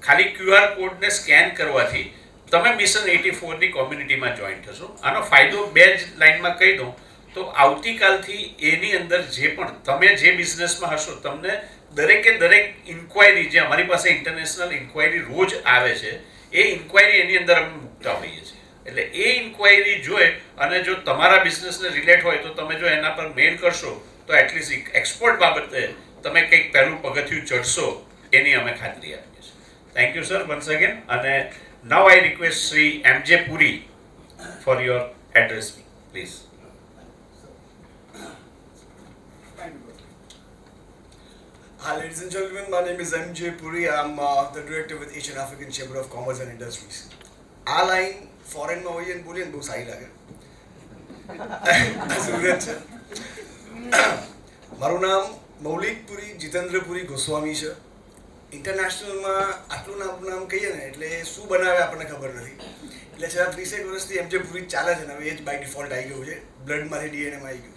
ખાલી QR કોડને સ્કેન કરવાથી તમે મિશન 84 ની કોમ્યુનિટીમાં જોઈન થશો. આનો ફાયદો બે જ લાઈનમાં કહી દઉં તો આવતીકાલથી એની અંદર જે પણ તમે જે બિઝનેસમાં હશો તમને દરેકે દરેક ઇન્ક્વાયરી જે અમારી પાસે ઇન્ટરનેશનલ ઇન્ક્વાયરી રોજ આવે છે એ ઇન્ક્વાયરી એની અંદર અમે મૂકતા હોઈએ છીએ. એટલે એ ઇન્ક્વાયરી જોઈ અને જો તમારા બિઝનેસને રિલેટ હોય તો તમે જો એના પર મેલ કરશો તો એટલીસ્ટ એક્સપોર્ટ બાબતે તમે કંઈક પહેલું પગથિયું ચડશો એની અમે ખાતરી આપીએ છીએ. Thank you sir once again. અને now I request Shri MJ Puri for your address please. Hi, ladies and gentlemen. My name is MJ Puri. I'm the director with Asian African Chamber of Commerce and Industries. આ લાઈન ફોરેનમાં હોઈએ ને બોલીએ ને બહુ સારી લાગે. સુરત છે. મારું નામ મૌલિક પુરી જીતેન્દ્ર પુરી ગોસ્વામી છે. ઇન્ટરનેશનલમાં આટલું નામ કહીએ ને એટલે શું બનાવે આપણને ખબર નથી. એટલે છેલ્લા 30 વર્ષથી MJ પુરી ચાલે છે ને હવે એ જ બાય ડિફોલ્ટ આવી ગયું છે. બ્લડમાંથી DNAમાં આવી ગયું.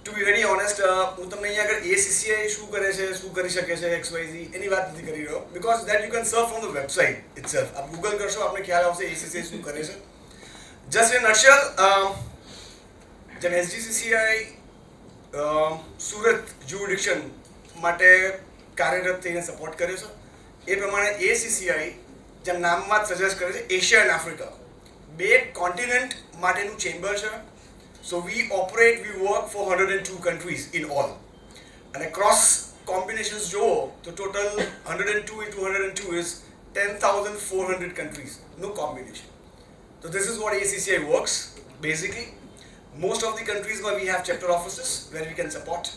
ટુ બી વેરી ઓનેસ્ટ, હું તમને અહીંયા આગળ ACCI શું કરે છે, શું કરી શકે છે, XYZ એની વાત નથી કરી રહ્યો. Because that you can search from the website itself. આપ ગૂગલ કરશો આપને ખ્યાલ આવશે ACCI શું કરે છે. જસ્ટ ઇન નટશેલ, જેમ SGCCI સુરત જ્યુરિડિક્શન માટે કાર્યરત થઈને સપોર્ટ કરે છે એ પ્રમાણે ACCI જેમ નામમાં જ સજેસ્ટ કરે છે એશિયા એન્ડ આફ્રિકા બે કોન્ટિનેન્ટ માટેનું ચેમ્બર છે. So we work for 102 countries in all. And across combinations Joe, the total 102 into 102 is 10,400 countries. No combination. So this is what ACCI works. Basically, most of the countries where we have chapter offices where we can support.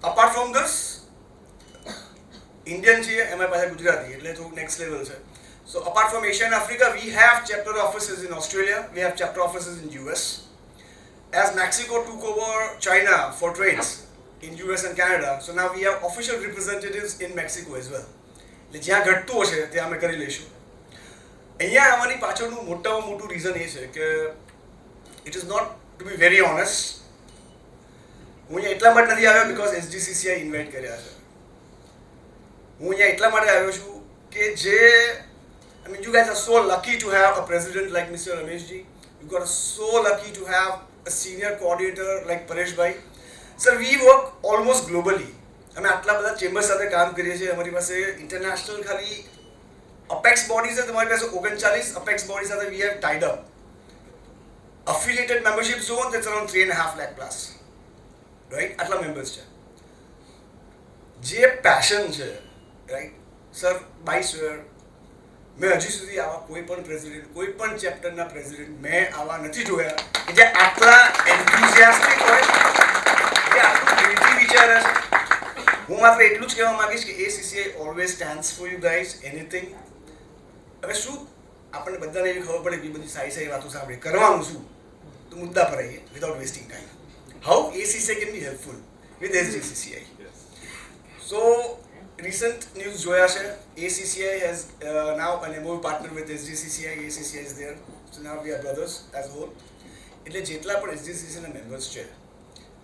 Apart from this, Indian છે એમાં પાછા ગુજરાતી એટલે તો next level છે. So apart from Asia and Africa, we have chapter offices in Australia. We have chapter offices in US. As Mexico took over China for trades in US and Canada, so now we have official representatives in Mexico as well. એટલે જ્યાં ઘટતું હશે ત્યાં અમે કરી લઈશું. અહીંયા આવવાની પાછળનું મોટામાં મોટું રીઝન એ છે કે it is not to be very honest હું અહીંયા એટલા માટે નથી આવ્યો બિકોઝ SGCCI ઇન્વાઇટ કર્યા છે. હું અહીંયા એટલા માટે આવ્યો છું કે જે I mean you guys are so lucky to have a president like Mr. Rameshji. You got so lucky to have a senior coordinator like Paresh bhai. Sir, we work almost globally. અમે આટલા બધા ચેમ્બર સાથે કામ કરીએ છીએ. અમારી પાસે ઇન્ટરનેશનલ ખાલી અપેક્સ બોડી છે તમારી પાસે 39 અપેક્સ બોડી સાથે we have tied up. Affiliated membership zone that's around 3.5 lakh plus. Right? આટલા મેમ્બર્સ છે. જે પેશન છે રાઈટ સર બાય સ્વેર મેં હજી સુધી આવા કોઈ પણ પ્રેસિડેન્ટ કોઈ પણ ચેપ્ટરના પ્રેસિડેન્ટ મેં આવા નથી જોયા કે જે આટલા એન્થુઝિયાસ્ટિક હોય, જે આટલું દિલથી વિચારે છે. હું માત્ર એટલું જ કહેવા માંગીશ કે ACCI always stands for you guys anything. હવે શું આપણને બધાને એવી ખબર પડે કે બધી સારી સારી વાતો સાંભળે કરવાનું શું, તો મુદ્દા પર આવીએ without wasting time. How ACCI can be helpful with SGCCI. So recent news જોયા છે. ACCI has now an MOU partner with SGCCI. ACCI is there. So now we are brothers as a whole. એટલે જેટલા પણ SGCCI ના મેમ્બર્સ છે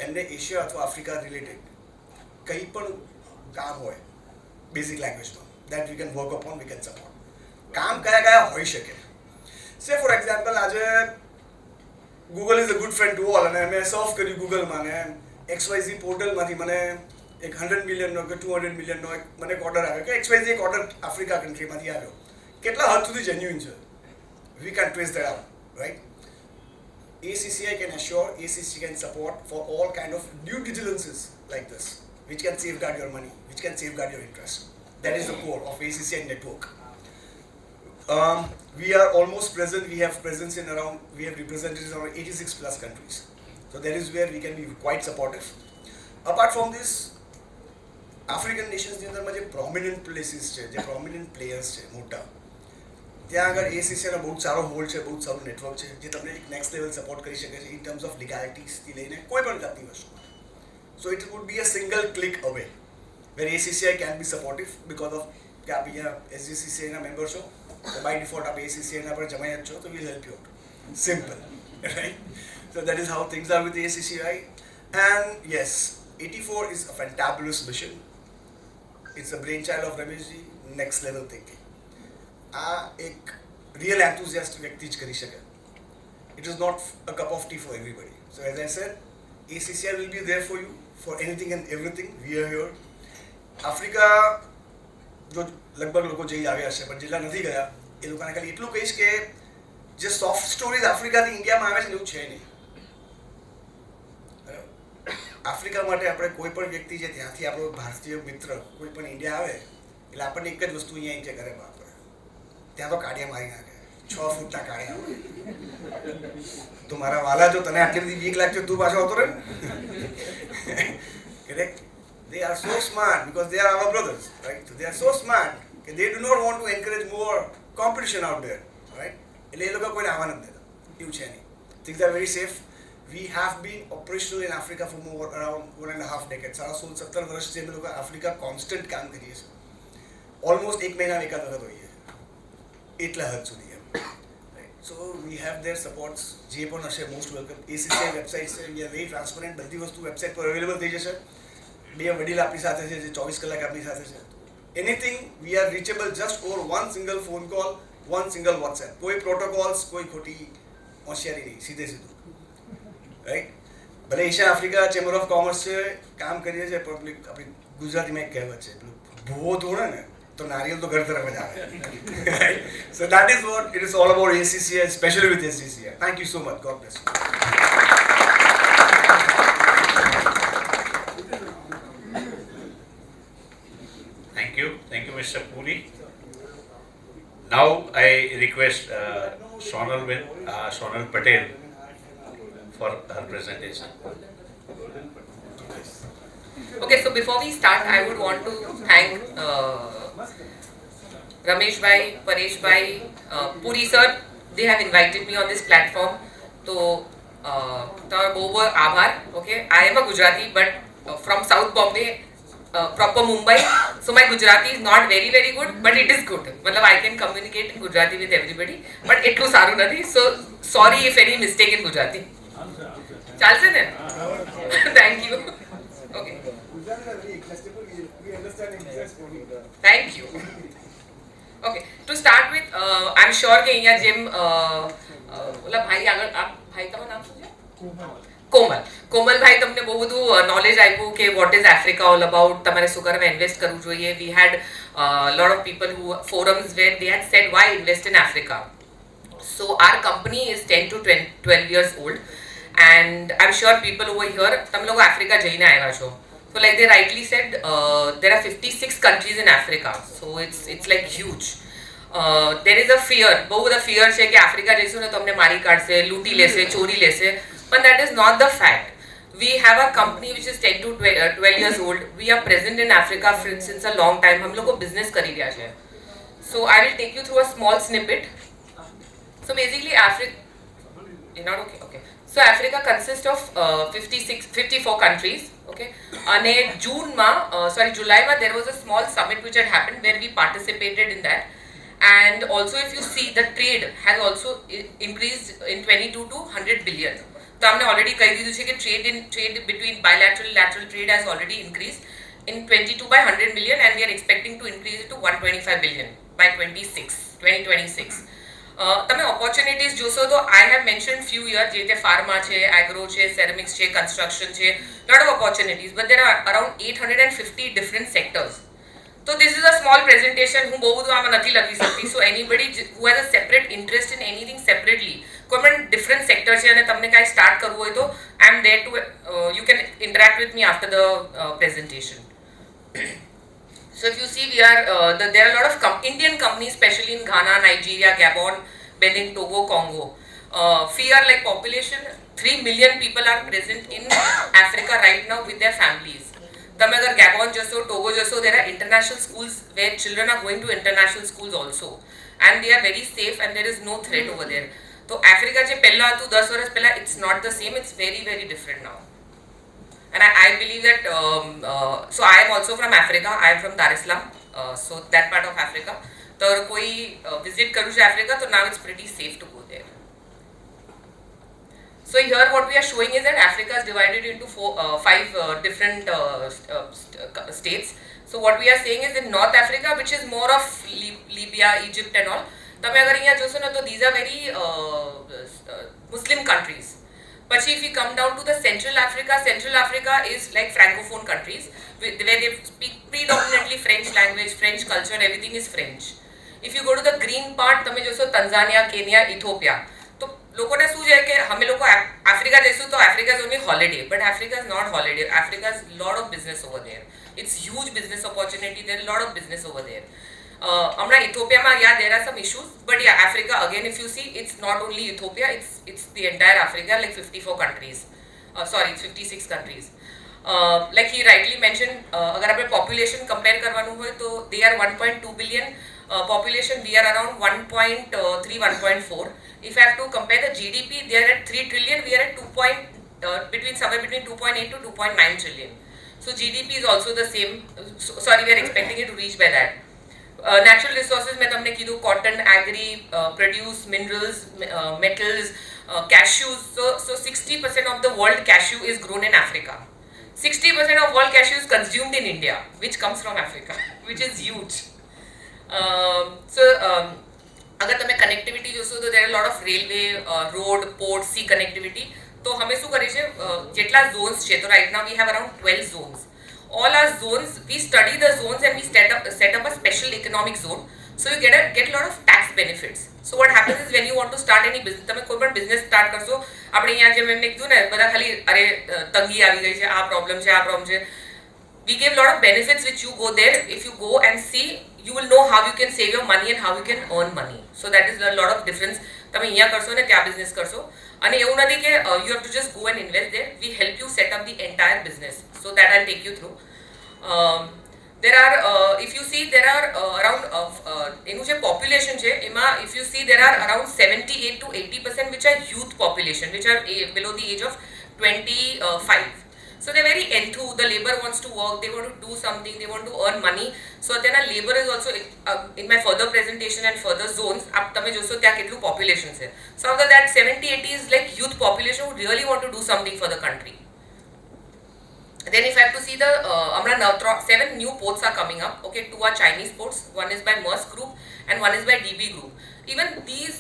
એમને એશિયા અથવા આફ્રિકા રિલેટેડ કંઈ પણ કામ હોય બેઝિક લેંગ્વેજમાં that we can work upon, we can support. કામ કયા કયા હોઈ શકે? સે ફોર એક્ઝામ્પલ આજે Google is a good friend to all, અને મેં સર્ફ કર્યું ગૂગલમાં ને XYZ પોર્ટલમાંથી મને એક 100 મિલિયનનો કે 200 મિલિયનનો એક મને એક ઓર્ડર આવ્યો કે XYZ એક ઓર્ડર આફ્રિકા કન્ટ્રીમાંથી આવ્યો. કેટલા હદ સુધી જેન્યુઇન છે? We can trace that out, right? ACCI can assure, ACCI can support for all kind of due diligences like this, which can safeguard your money, which can safeguard your interest. That is the core of ACCI network. We are almost present. We have presence in around. We have representatives in around 86 plus countries. So that is where we can be quite supportive. Apart from this, African nations ની અંદરમાં જે prominent places છે, જે prominent players છે મોટા, ત્યાં આગળ ACCI નો બહુ સારો હોલ્ડ છે, બહુ સારું નેટવર્ક છે, જે તમને એક નેક્સ્ટ લેવલ સપોર્ટ કરી શકે છે ઇન ટર્મ્સ ઓફ લીગાલિટીઝથી લઈને કોઈ પણ જાતની વસ્તુ. So it would be a single click અવે વેર ACCI can be supportive because of કે આપ અહીંયા SGCCI ના મેમ્બર છો, તો બાય ડિફોલ્ટ આપ ACCI ના પર જમાયત છો, તો will help you out. Simple, right? So that is how things are with the ACCI. And yes, 84 is a fantabulous mission. It's a brainchild of Rameshji, next level thinking. આ એક real enthusiast વ્યક્તિ જ કરી શકે. It is not a cup of tea for everybody. So as I said, ACCI will be there for you for anything and everything. We are here. Africa જો લગભગ લોકો જઈ આવ્યા છે પણ જેટલા નથી ગયા એ લોકોને ખાલી એટલું કહીશ કે જે સોફ્ટ સ્ટોરીઝ આફ્રિકાથી ઇન્ડિયામાં આવે છે ને એવું છે નહીં. આફ્રિકા માટે આપણે કોઈ પણ વ્યક્તિ છે ત્યાંથી આપણો ભારતીય મિત્ર કોઈ પણ ઇન્ડિયા આવે એટલે આપણને એક જ વસ્તુ અહીંયા છે કરે બાપરે, ત્યાં તો કાઢિયા મારી નાખે, 6 ફૂટના કાઢિયા હોય. તો મારા વાલા જો તને આટલી બધી બીક લાગતી તું પાછો આવતો રહે. Correct? They are so smart because they are our brothers, right? So they are so smart that they do not want to encourage more competition out there, right? એટલે એ લોકો કોઈને આવવા નથી દેતા, એવું છે નહીં. Things are very safe. We have been operational in Africa for around 1.5 decades. 16-17 વર્ષથી અમે લોકો આફ્રિકા કોન્સ્ટન્ટ કામ કરીએ છીએ. ઓલમોસ્ટ એક મહિના એકાદ વખત હોઈએ એટલા હદ સુધી એમ. સો વી હેવ દેર સપોર્ટ્સ. જે પણ હશે મોસ્ટ વેલકમ. ACCI વેબસાઇટ છે, વી આર વેરી ટ્રાન્સપરન્ટ. બધી વસ્તુ વેબસાઇટ પર અવેલેબલ થઈ જશે. બે વડીલ આપણી સાથે છે જે 24 કલાક આપણી સાથે છે. Anything we are reachable just over one single phone call, one single WhatsApp. કોઈ પ્રોટોકોલ્સ, કોઈ ખોટી હોશિયારી નહીં, સીધે સીધું, રાઈટ? ભલે Asia Africa chamber of commerce છે, કામ કરીએ છીએ પબ્લિક. આપણી ગુજરાતીમાં એક કહેવત છે, પેલું ભૂવો ધોણે ને તો નારિયેલ તો ઘર તરફ જ આવે. So that is what it is all about ACCI, especially with SGCI. Thank you so much. God bless you. Thank you, Mr. Puri. Now I request Sonal Patel for her presentation. Okay, so before we start, I would want to thank Ramesh bhai, Paresh bhai, Puri sir. They have invited me on this platform. So, તમારો બહુ બહુ આભાર. Okay, I am a Gujarati, but from South Bombay, proper Mumbai. So my Gujarati is not very very good, but it is good. Matlab I can communicate in Gujarati with everybody, but એટલું સારું નથી. So sorry if any mistake in Gujarati. ચાલશે ને? Thank you. Okay. Thank you. Okay. To start with, I'm sure કે અહીંયા જેમ ઓલા ભાઈ આગળ ભાઈ તમારું નામ શું છે? કોમલભાઈ તમને બહુ બધું નોલેજ આપ્યું કે what is Africa all about, તમારે શું કરવા ઇન્વેસ્ટ કરવું જોઈએ. We had lot of people who forums where they had said why invest in Africa. So our company is 10 to 12 years old and I'm sure people over here તમે લોકો આફ્રિકા જઈને આવ્યા છો. So like they rightly said, there are 56 countries in Africa, so it's like huge. There is a fear, બહુ બધા fear છે કે આફ્રિકા જઈશું ને તો અમને મારી કાઢશે, લૂંટી લેશે, ચોરી લેશે. But that is not the fact. We have a company which is 10 to 12 years old. We are present in Africa since a long time. हम लोग को business कर ही रहा है. So I will take you through a small snippet. So basically Africa, you're not okay? Okay. So Africa consists of 54 countries. Okay. And in July, there was a small summit which had happened where we participated in that. And also if you see, the trade has also increased in 22 to 100 billion. તો અમને ઓલરેડી કહી દીધું છે કે trade between bilateral lateral trade has already increased in 22 by 100 million and we are expecting to increase it to 125 billion by 2026. તમે ઓપોર્ચ્યુનિટીઝ જોશો તો I have mention few year, જે રીતે ફાર્મા છે, એગ્રો છે, સેરેમિક્સ છે, કન્સ્ટ્રક્શન છે, lot of opportunities, but there are around 850 different sectors. So this is a small presentation. હું બહુ બધું આમાં નથી લખી શકતી. So anybody who has a separate interest in anything separately, કોઈ પણ ડિફરન્ટ સેક્ટર છે અને તમને કાંઈ સ્ટાર્ટ કરવું હોય તો I am there to you can interact with me after the presentation. So if you see, we are there are a lot of Indian companies, especially in Ghana, Nigeria, Gabon, Benin, Togo, Congo. We are like population 3 million people are present in Africa right now with their families. તમે અગર ગેબોન જશો, ટોગો જશો, there are international schools where children are going to international schools also, and they are very safe and there is no threat over there. તો આફ્રિકા જે પહેલા હતું 10 વર્ષ પહેલા, it's not the same, it's very very different now. And I believe that so I am also from Africa. I am from Dar es Salaam, so that part of Africa. તો અગર કોઈ visit કરવું છે આફ્રિકા, તો now it's pretty safe to go there. So here what we are showing is that Africa is divided into 5 different states. So what we are saying is in North Africa, which is more of Libya, Egypt and all. તમે અગર અહીંયા જોશો ને તો these are very Muslim countries. But if you come down to the Central Africa is like Francophone countries where they speak predominantly French language, French culture, everything is French. If you go to the green part, તમે જોશો Tanzania, Kenya, Ethiopia. તો લોકોને શું છે કે અમે લોકો આફ્રિકા જઈશું તો Africa is only holiday, but Africa is not holiday. Africa is lot of business over there. It's huge business opportunity, there lot of business over there. હમણાં ઇથોપિયામાં there are some issues, but Africa again if you see, it's not only Ethiopia, it's the entire Africa, like 54 countries. Sorry, 56 countries. Like he rightly mentioned, અગર આપણે પોપ્યુલેશન કમ્પેર કરવાનું હોય તો they are 1.2 billion. Population, we are around 1.3, 1.4. If I have to compare the GDP, they are at 3 trillion, we are at somewhere between 2.8 to 2.9 trillion. So GDP is also the same. Sorry, we are expecting it to reach by that. Natural resources, मैं तुमने कीधु cotton, agri, produce, minerals, metals, cashews. So 60% of the world cashew is grown in Africa. 60% of world cashew is consumed in India, which comes from Africa, which is huge. અગર તમે કનેક્ટિવિટી જોશો તો there are a lot of railway, road, port, sea connectivity. તો અમે શું કરીએ છે, જેટલા zones છે, તો right now we have around 12 zones. All our zones, we study the zones and we set up a special economic zone. So you get a lot of tax benefits. So what happens is when you want to start any business, તમે કોઈ પણ business start કરશો, આપણે અહીંયા જેમ એમને કીધું ને, બધા ખાલી અરે તંગી આવી ગઈ છે, આ પ્રોબ્લેમ છે. We give a lot of benefits which you go there. If you go and see, you will know how you can save your money and how you can earn money. So that is a lot of difference. તમે અહીંયા કરશો ને ત્યાં બિઝનેસ કરશો, અને એવું નથી કે you have to just go and invest there. We help you set up the entire business. So that I'll take you through. There are if you see, there are around એનું જે population છે એમાં if you see, there are around 78 to 80% which are youth population, which are below the age of 25. So they're very enthused, the labor wants to work, they want to do something, they want to earn money. So then our labor is also, in my further presentation and further zones, તમે જોશો ત્યાં કેટલું population છે. So out of that 70-80 is like youth population who really want to do something for the country. Then if I have to see the, 7 new ports are coming up, okay, 2 are Chinese ports, one is by Maersk Group and one is by DB Group. Even these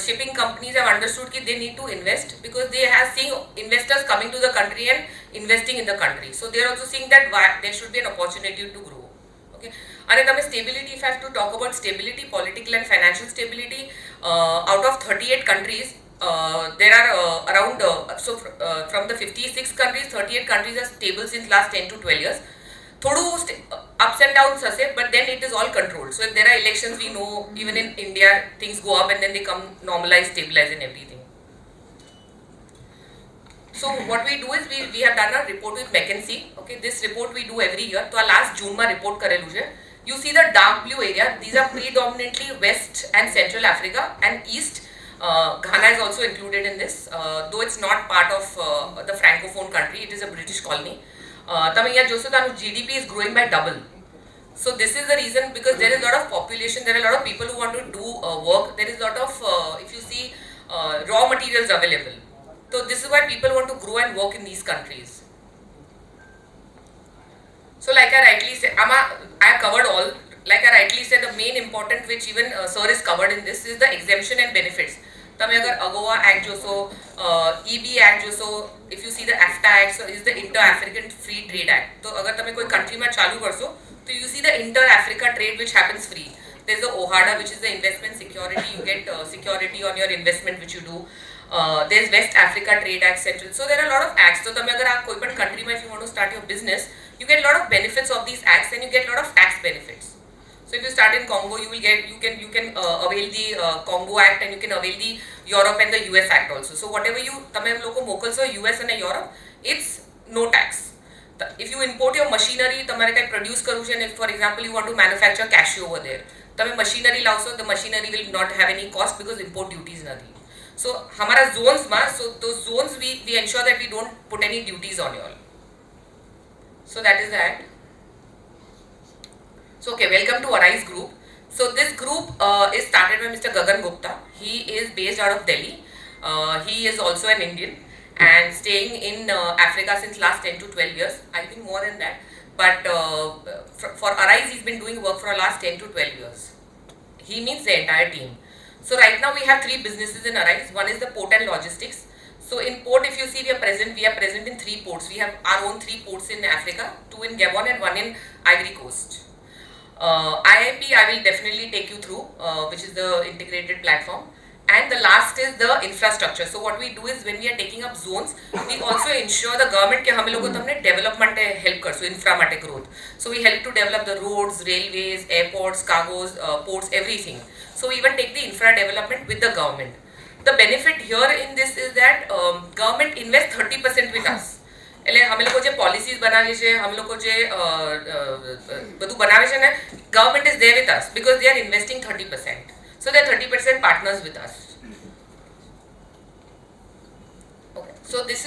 shipping companies have understood that they need to invest because they have seen investors coming to the country and investing in the country. So they are also seeing that there should be an opportunity to grow. Okay. And then stability, if I have to talk about stability, political and financial stability, out of 38 countries, there are around, from the 56 countries, 38 countries are stable since last 10 to 12 years. થોડું ups and downs હશે, but then it is all controlled. So if there are elections, we know even in India things go up and then they come normalize, stabilize and everything. So what we do is we have done a report with McKinsey. Okay, this report we do every year. So our last June માં report કરેલું છે. You see the dark blue area, these are predominantly West and Central Africa and East. Ghana is also included in this, though it's not part of the Francophone country, it is a British colony. તમે અહીંયા જોશો તો આનું GDP is growing by double. So this is the reason, because there is a lot of population, there are a lot of people who want to do work, there is a lot of, if you see, raw materials available. So this is why people want to grow and work in these countries. So like I rightly said, I have covered all. like I rightly said, the main important which even sir is covered in this is the exemption and benefits. તમે અગર અગોવા એક્ટ જોશો, EB એક્ટ જોશો, if you see the AFTA act, so is the Inter-African Free Trade Act. તો અગર તમે કોઈ કન્ટ્રીમાં ચાલુ કરશો તો you see the Inter-Africa trade which happens free. There's the OHADA which is the investment security, you get security on your investment which you do. There's West Africa Trade Act Central. So there are a lot of acts. So તમે અગર આ કોઈ પણ કન્ટ્રીમાં if you want to start your business, you get a lot of benefits of these acts and you get a lot of tax benefits. So if you start in Congo, you can avail the Congo Act and you can avail the Europe and the US Act also. So whatever you તમે લોકો મોકલશો US અને Europe, it's no tax. If you import your machinery, તમારે કંઈ produce કરવું છે, and if for example you want to manufacture cashew over there, તમે machinery લાવશો, the machinery will not have any cost because import duties નથી. So हमारा zones માં, so those zones we ensure that we don't put any duties on you all. So that is that. So okay, welcome to Arise Group. So this group is started by Mr. Gagan Gupta. He is based out of Delhi. He is also an Indian and staying in Africa since last 10 to 12 years. I think more than that. But for Arise, he's been doing work for the last 10 to 12 years. He means the entire team. So right now we have 3 businesses in Arise. One is the port and logistics. So in port, if you see, we are present in 3 ports. We have our own 3 ports in Africa, 2 in Gabon and 1 in Ivory Coast. IIP, I will definitely take you through, which is the integrated platform. And the last is the infrastructure. So what we do is when we are taking up zones, we also ensure the government કે અમે લોકો તમને development help કરશું, infra માટે growth. So we help to develop the roads, railways, airports, cargos, ports, everything. So we even take the infra development with the government. The benefit here in this is that government invests 30% with us. એટલે અમે લોકો જે પોલિસીઝ બનાવીએ છીએ, અમે લોકો જે બધું બનાવે છે ને, government is there with us because they are investing 30%. So they are 30% partners with us. Okay. So this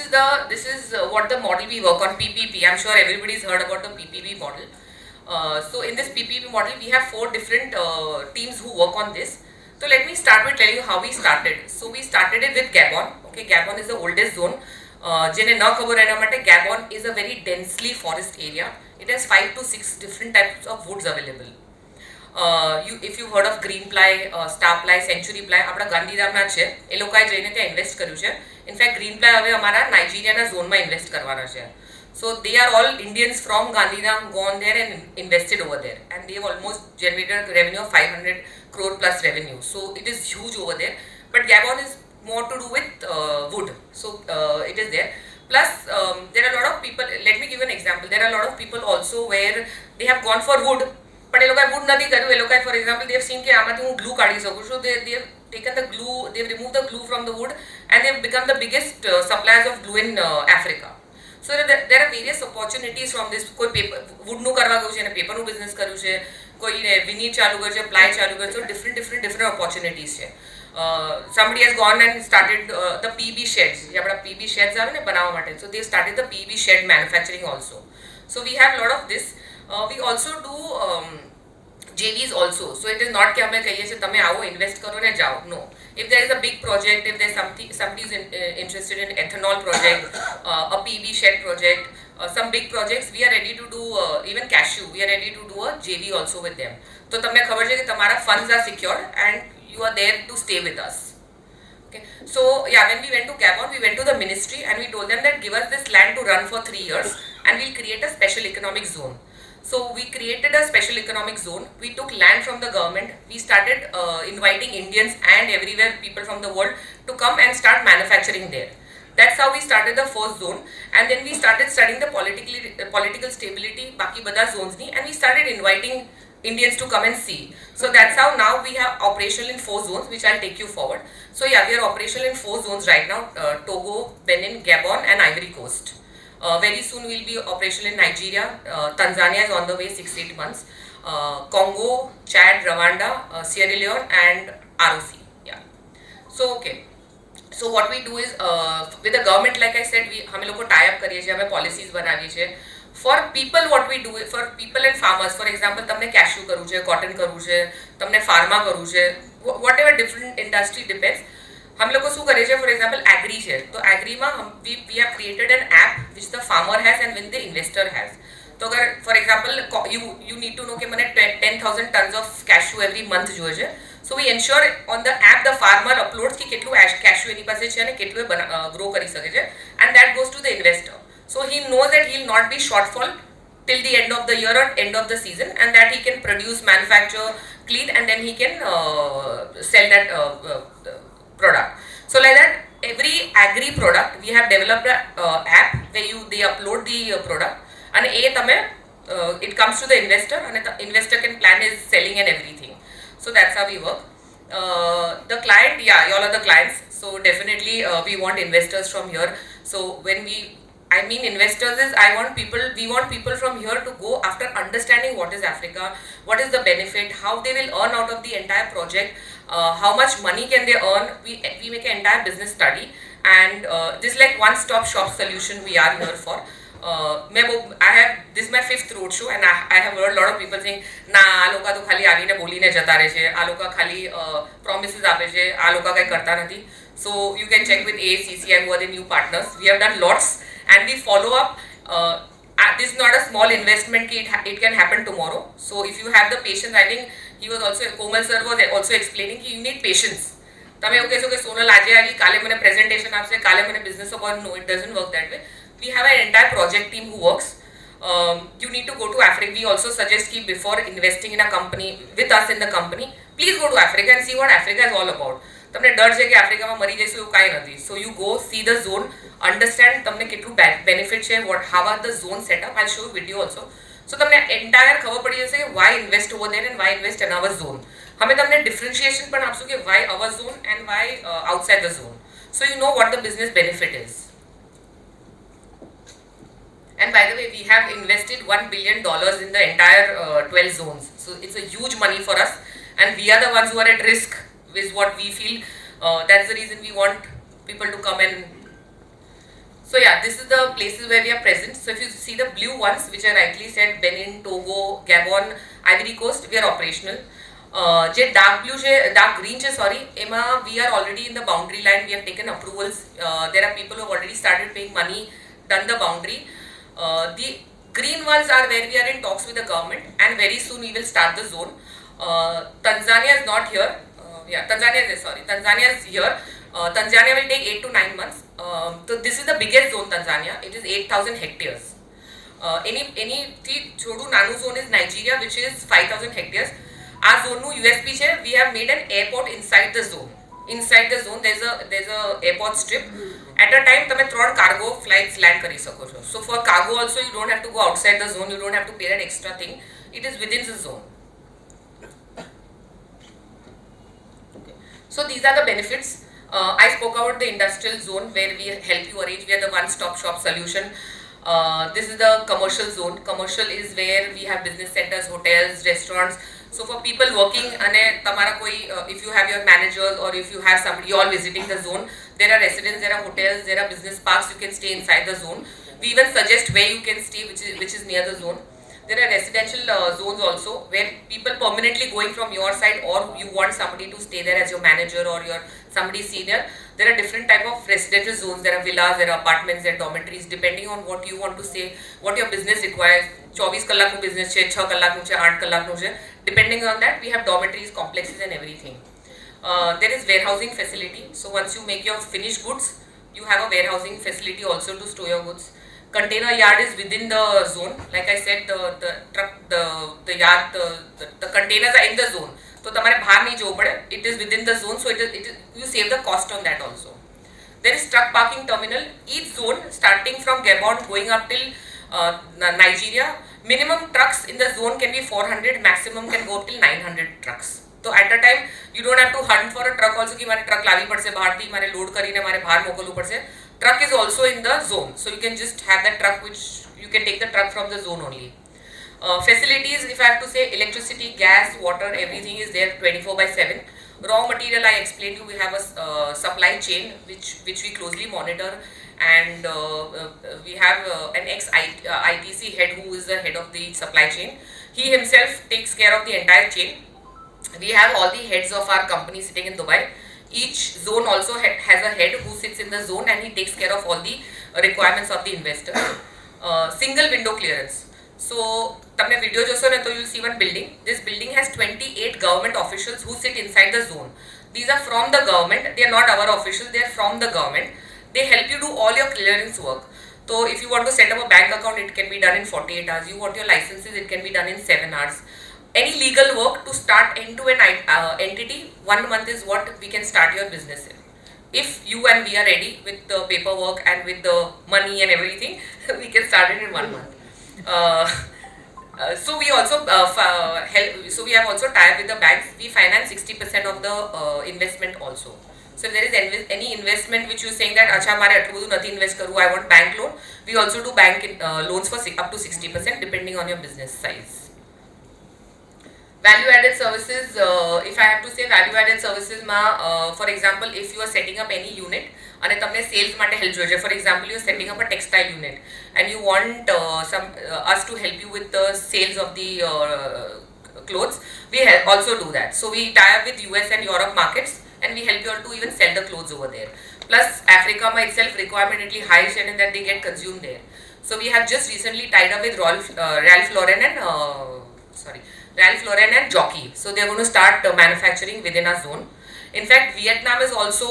is what the model we work on, PPP. I'm sure everybody's heard about the PPP model. So in this PPP model, we have 4 different teams who work on this. So let me start with telling you how we started. So we started it with Gabon. Okay, Gabon is the oldest zone. જેને ન ખબર એના માટે, Gabon is a very densely forest area. It has 5 to 6 different types of woods available. If you heard of green ply, star ply, century ply, આપણા ગાંધીધામના છે, એ લોકોએ જઈને ત્યાં ઇન્વેસ્ટ કર્યું છે. ઇનફેક્ટ ગ્રીન પ્લાય હવે અમારા નાઇજીરિયાના ઝોનમાં ઇન્વેસ્ટ કરવાના છે. So they are all Indians from Gandhidham gone there and invested over there, and they have almost generated a revenue of 500 crore plus revenue. So it is huge over there. But Gabon is more to do with wood. So it is there. Plus there are a lot of people, let me give an example. There are a lot of people also where they have gone for wood, but એ લોકોએ wood નથી કર્યું. એ લોકોએ for example they have seen કે આમાંથી હું glue કાઢી શકું છું. They have taken the glue, they have removed the glue from the wood and they have become the biggest suppliers of glue in Africa. So there are various opportunities from this. કોઈ પેપર વુડનું કરવા ગયું છે અને પેપરનું બિઝનેસ કર્યું છે, કોઈને વિનીર ચાલુ કર્યું છે, પ્લાય ચાલુ કર્યું છે. different opportunities છે. Somebody has gone and started the PB sheds. જે આપણા PB sheds આવે ને બનાવવા માટે. So they started the PB shed manufacturing also. So we have a lot of this. We also do JVs also. So it is not કે અમે કહીએ છીએ તમે આવો ઇન્વેસ્ટ કરો ને જાઓ. No. If there is a big project, if there's somebody is interested in ethanol project, a PB shed project, some big projects, we are ready to do even cashew. We are ready to do a JV also with them. તો તમને ખબર છે કે તમારા funds are secured and you are there to stay with us. Okay. So yeah, when we went to Gabon, we went to the ministry and we told them that give us this land to run for 3 years and we'll create a special economic zone. So we created a special economic zone. We took land from the government. We started inviting Indians and everywhere people from the world to come and start manufacturing there. That's how we started the first zone, and then we started studying the political stability, baki bada zones ni, and we started inviting Indians to come and see. So that's how now we have operational in 4 zones, which I'll take you forward. So yeah, we are operational in 4 zones right now: Togo, Benin, Gabon, and Ivory Coast. Very soon we'll be operational in Nigeria. Tanzania is on the way, 6-8 months. Congo, Chad, Rwanda, Sierra Leone, and ROC. Yeah. So okay. So what we do is with the government, like I said, हम लोग को tie up करिए છીએ, हमें policies बनाविए છીએ. For people, what we do for people and farmers, for example, તમને cashew કરવું છે, cotton કરવું છે, તમને pharma કરવું છે, whatever different industry depends. हम लोग को શું કરે છે, for example, agri છે. તો agri માં we have created an app which the farmer has and when the investor has. તો અગર for example you need to know કે મને 10,000 tons of cashew every month જોઈએ છે. So we ensure on the app the farmer uploads કે કેટલું cashew એની પાસે છે અને કેટલું ગ્રો કરી શકે છે, and that goes to the investor. So he knows that he will not be shortfall till the end of the year or end of the season, and that he can produce, manufacture, clean, and then he can sell that product. So like that, every agri product we have developed a app where they upload the product, and it comes to the investor, and the investor can plan his selling and everything. So that's how we work. The client, yeah, y'all are the clients. So definitely we want investors from here. So when I mean investors is we want people from here to go after understanding what is Africa, what is the benefit, how they will earn out of the entire project, how much money can they earn. We make an entire business study, and this is like one-stop shop solution we are here for. This is my 5th road show, and I have heard a lot of people saying, ના આ લોકો તો ખાલી આવીને બોલીને જતા રહે છે, આ લોકો ખાલી promises આપે છે, આ લોકો કંઈ કરતા નથી. So you can check with AACCI who are the new partners. We have done lots, and we follow up. This is not a small investment, it can happen tomorrow. So if you have the patience, I think Komal sir was also explaining you need patience. તમે એવું કહેશો કે સોનલ આજે આવી કાલે મને પ્રેઝન્ટેશન આપશે, કાલે મને business upon, no, it doesn't work that way. We have an entire project team who works. You need to go to Africa. We also suggest that before investing in a company with us in the company, please go to Africa and see what Africa is all about. તમને ડર છે કે આફ્રિકામાં મરી જઈશું એવું કાંઈ નથી. So you go see the zone, understand તમને કેટલું બેનિફિટ છે, how are the zone setup. I show video also. So તમને એન્ટાયર ખબર પડી જશે કે why invest over there and why invest in our zone. અમે તમને ડિફરન્શિએશન પણ આપશું કે why our zone and why outside the zone. So you know what the business benefit is. And by the way, we have invested $1 billion in the entire 12 zones. So it's a huge money for us, and we are the ones who are at risk, is what we feel. That's the reason we want people to come and. So yeah, this is the places where we are present. So if you see the blue ones, which I rightly said, Benin, Togo, Gabon, Ivory Coast, we are operational. જે dark blue છે, dark green છે, sorry, એમાં we are already in the boundary line. We have taken approvals. There are people who have already started paying money, done the boundary. The green ones are where we are in talks with the government, and very soon we will start the zone. Tanzania is not here. Tanzania is here. Tanzania will take 8 to 9 months. So this is the biggest zone, Tanzania. It is 8,000 hectares. Any chodu nanu zone is Nigeria, which is 5,000 hectares. Our zone nu USP છે, we have made an airport inside the zone. Inside the zone there's a airport strip. At a time તમે 3 cargo flights land કરી શકો છો. So for cargo also you don't have to go outside the zone, you don't have to pay that extra thing. It is within the zone. Okay. So these are the benefits. I spoke about the industrial zone where we help you arrange. We are the one-stop shop solution. This is the commercial zone. Commercial is where we have business centers, hotels, restaurants. So for people working, if you have your managers or if you have somebody all visiting the zone, there are residents, there are hotels, there are business parks. You can stay inside the zone. We even suggest where you can stay, which is near the zone. There are residential zones also where people permanently going from your side, or you want somebody to stay there as your manager or your somebody senior. There are different type of residential zones. There are villas, there are apartments, there are dormitories, depending on what you want to say, what your business requires. 24 કલાકનું business છે, 6 કલાકનું છે, 8 કલાકનું છે. Depending on that, we have dormitories, complexes and everything. There is warehousing facility. So once you make your finished goods, you have a warehousing facility also to store your goods. Container yard is within the zone. Like I said, the yard, the containers are in the zone. So તમારે બહાર નહીં જવું પડે. It is within the zone, so you save the cost on that also. There is truck parking terminal. Each zone, starting from Gabon, going up till Nigeria, minimum trucks in the zone can be 400, maximum can go up till 900 trucks. So at a time, you don't have to hunt for a truck also कि मारे truck लावी पड़से बाहर थी, मारे load करीने मारे बाहर मोकलू पड़से. Truck is also in the zone, so you can just have that truck, which you can take the truck from the zone only. Facilities, if I have to say, electricity, gas, water, everything is there 24/7. Raw material, I explained to you, we have a supply chain which we closely monitor, and we have an ex-ITC head who is the head of the supply chain. He himself takes care of the entire chain. We have all the heads of our company sitting in Dubai. Each zone also has a head who sits in the zone, and he takes care of all the requirements of the investor. Single window clearance. So તમને વિડિયો જોશો ને તો you'll see one building. This building has 28 government officials who sit inside the zone. These are from the government. They are not our officials. They are from the government. They help you do all your clearance work. So if you want to set up a bank account, it can be done in 48 hours. You want your licenses, it can be done in 7 hours. Any legal work to start end-to-end entity, 1 month is what we can start your business in. If you and we are ready with the paperwork and with the money and everything, we can start it in 1 month. So we also help. So we have also tied with the banks. We finance 60% of the investment also. So if there is any investment which you are saying that acha mare atlu badhu nathi invest karu, I want bank loan, we also do bank loans for up to 60% depending on your business size. Value added services, if I have to say value added services ma, for example, if you are setting up any unit and તમને sales માટે help જોઈએ, for example you are setting up a textile unit and you want us to help you with the sales of the clothes, we also do that. So we tie up with US and Europe markets and we help you all to even sell the clothes over there. Plus Africa ma itself requirement એટલી high છે and that they get consumed there. So we have just recently tied up with Ralph Lauren and Jockey. So they are going to start manufacturing within our zone. In fact, Vietnam is also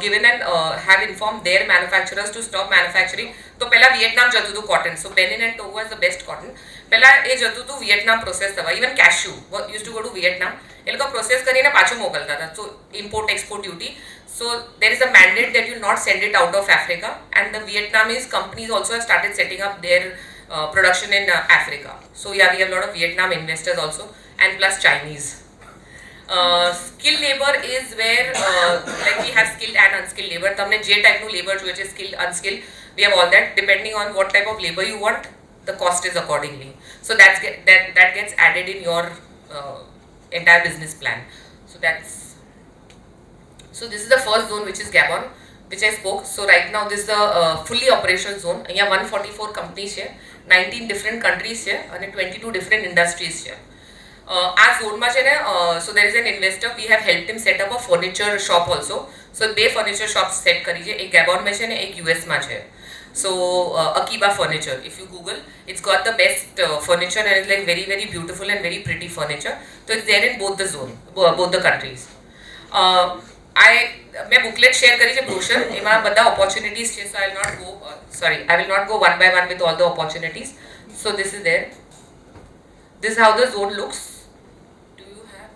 given and have informed their manufacturers to stop manufacturing. So પહેલા Vietnam જતું હતું cotton. So Benin and Togo has the best cotton. પહેલા એ જતું હતું Vietnam process થવા. Even cashew used to go to Vietnam. એ લોકો process કરીને પાછું મોકલતા હતા. So import export duty. So there is a mandate that you will not send it out of Africa. And the Vietnamese companies also have started setting up their production in Africa. So yeah, we have a lot of Vietnam investors also and plus Chinese. Skilled labor is where like we have skilled and unskilled labor. તમને જે ટાઈપનું લેબર જોઈએ છે, skilled, unskilled, we have all that. Depending on what type of labor you want, the cost is accordingly. So that gets added in your entire business plan. So this is the first zone, which is Gabon, which I spoke. So right now this is the fully operational zone. અહીંયા 144 companies છે, 19 different countries છે અને 22 different industries છે. આ ઝોનમાં છે ને, so there is an investor, we have helped him set up a furniture shop also. So બે furniture shops set કરી છે, એક ગેબોનમાં છે ને એક US માં છે. So Akiba Furniture, if you Google, it's got the best furniture and it's like very very beautiful and very pretty furniture. So it's there in both the zone, both the countries. મેં બુકલેટ શેર કરી છે, બ્રોશર, એમાં બધા ઓપોર્ચ્યુનિટીઝ છે. So I will not go one by one with all the opportunities. So this is there. This is how the zone looks. Do you have?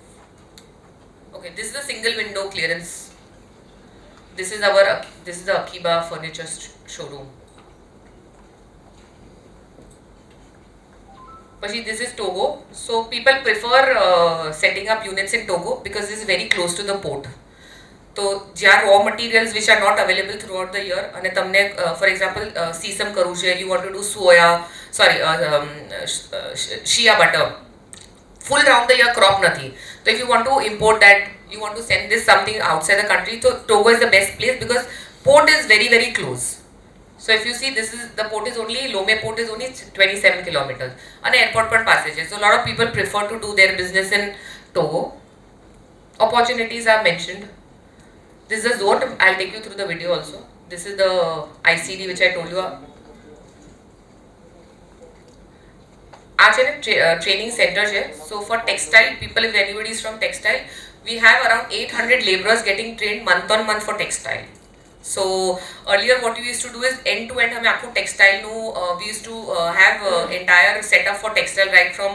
Okay, this is the single window clearance. This is the Akiba furniture showroom. Pachi, this is Togo. So people prefer setting up units in Togo because this is very close to the port. So જ્યાં raw materials which are not available throughout the year અને તમને for example sesame કરવું છે, you want to do shea butter, full round the year crop નથી. So if you want to import that, you want to send this something outside the country, so Togo is the best place because port is very very close. So if you see, this is the port is only, Lome port is only 27 kilometers and airport પણ પાસે છે. So a lot of people prefer to do their business in Togo. Opportunities are mentioned. This is the zone. I'll take you through the video also. This is the ICD which I told you. આ છે ને training center છે. So for textile people, if anybody is from textile, we have around 800 laborers getting trained month on month for textile. So earlier what we used to do is end to end, હમે આખું textile નું we used to have entire setup for textile, right from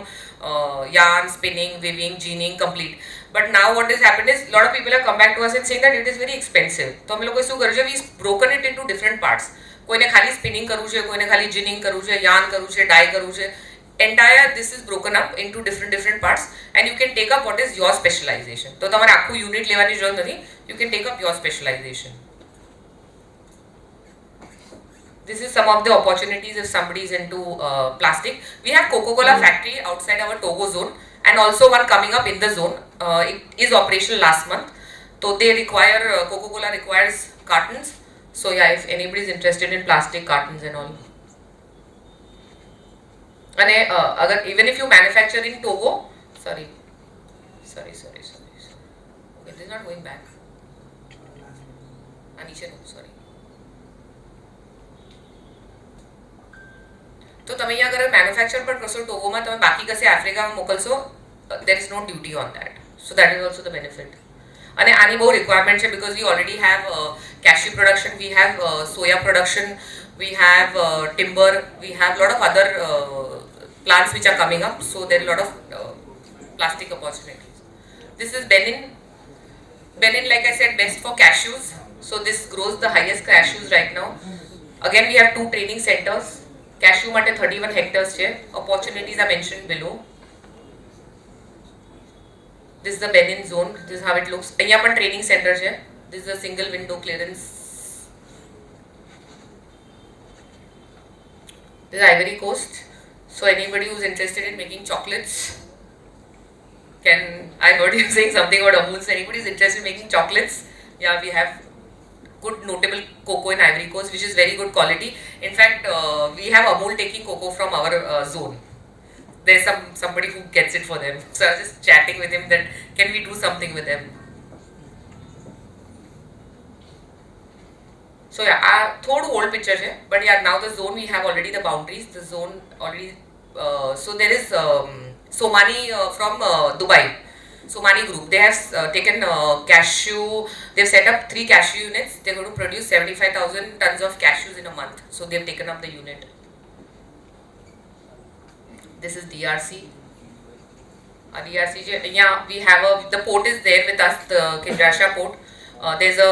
yarn, spinning, weaving, jeaning, complete. But now what has happened is, lot of people have come back to us and saying that it is very expensive. તો અમે લોકોએ શું કર્યું છે, we broken it into different parts. કોઈને ખાલી spinning કરવું છે, કોઈને ખાલી jeaning કરવું છે, yarn કરવું છે, dye કરવું છે. Entire this is broken up into different parts and you can take up what is your specialization. તો તમારે આખું unit લેવાની જરૂર નથી, you can take up your specialization. This is some of the opportunities if somebody is into plastic. We have Coca-Cola factory outside our Togo zone and also one coming up in the zone. It is operational last month. So they require, Coca-Cola requires cartons. So yeah, if anybody is interested in plastic cartons and all. And even if you manufacture in Togo, sorry. Okay, this is not going back. Anisha, no, sorry. તો તમે અહીંયા અગર મેન્યુફેક્ચર પણ કરશો ટોગોમાં, તમે બાકી કશે આફ્રિકામાં મોકલશો, there is no duty on that. So that is also the benefit. અને આની બહુ રિક્વાયરમેન્ટ છે because we already have cashew production, we have soya production, we have timber, we have lot of other plants which are coming up. So there are a lot of plastic opportunities. This is Benin. Benin, like I said, best for cashews. So this grows the highest cashews right now. Again, we have 2 training centers. Cashew માટે 31 hectares છે. Opportunities are mentioned below. This is the Benin zone. This is how it looks. અહીંયા પણ training center છે. This is a single window clearance. This is Ivory Coast. So anybody who's interested in making chocolates I heard you saying something about Amul. So anybody who's interested in making chocolates, yeah, we have good notable cocoa in Ivory Coast, which is very good quality. In fact, we have Amul taking cocoa from our zone. There's somebody who gets it for them. So I was just chatting with him that can we do something with them. So yeah, thodu old picture hai, but yeah, now the zone we have already the boundaries. The zone already. So there is Somani from Dubai. Somani Group. They have taken cashew. They've set up 3 cashew units. They're going to produce 75,000 tons of cashews in a month. So they've taken up the unit. This is DRC. DRC, yeah, we have the port is there with us, the Kinshasa port. There's a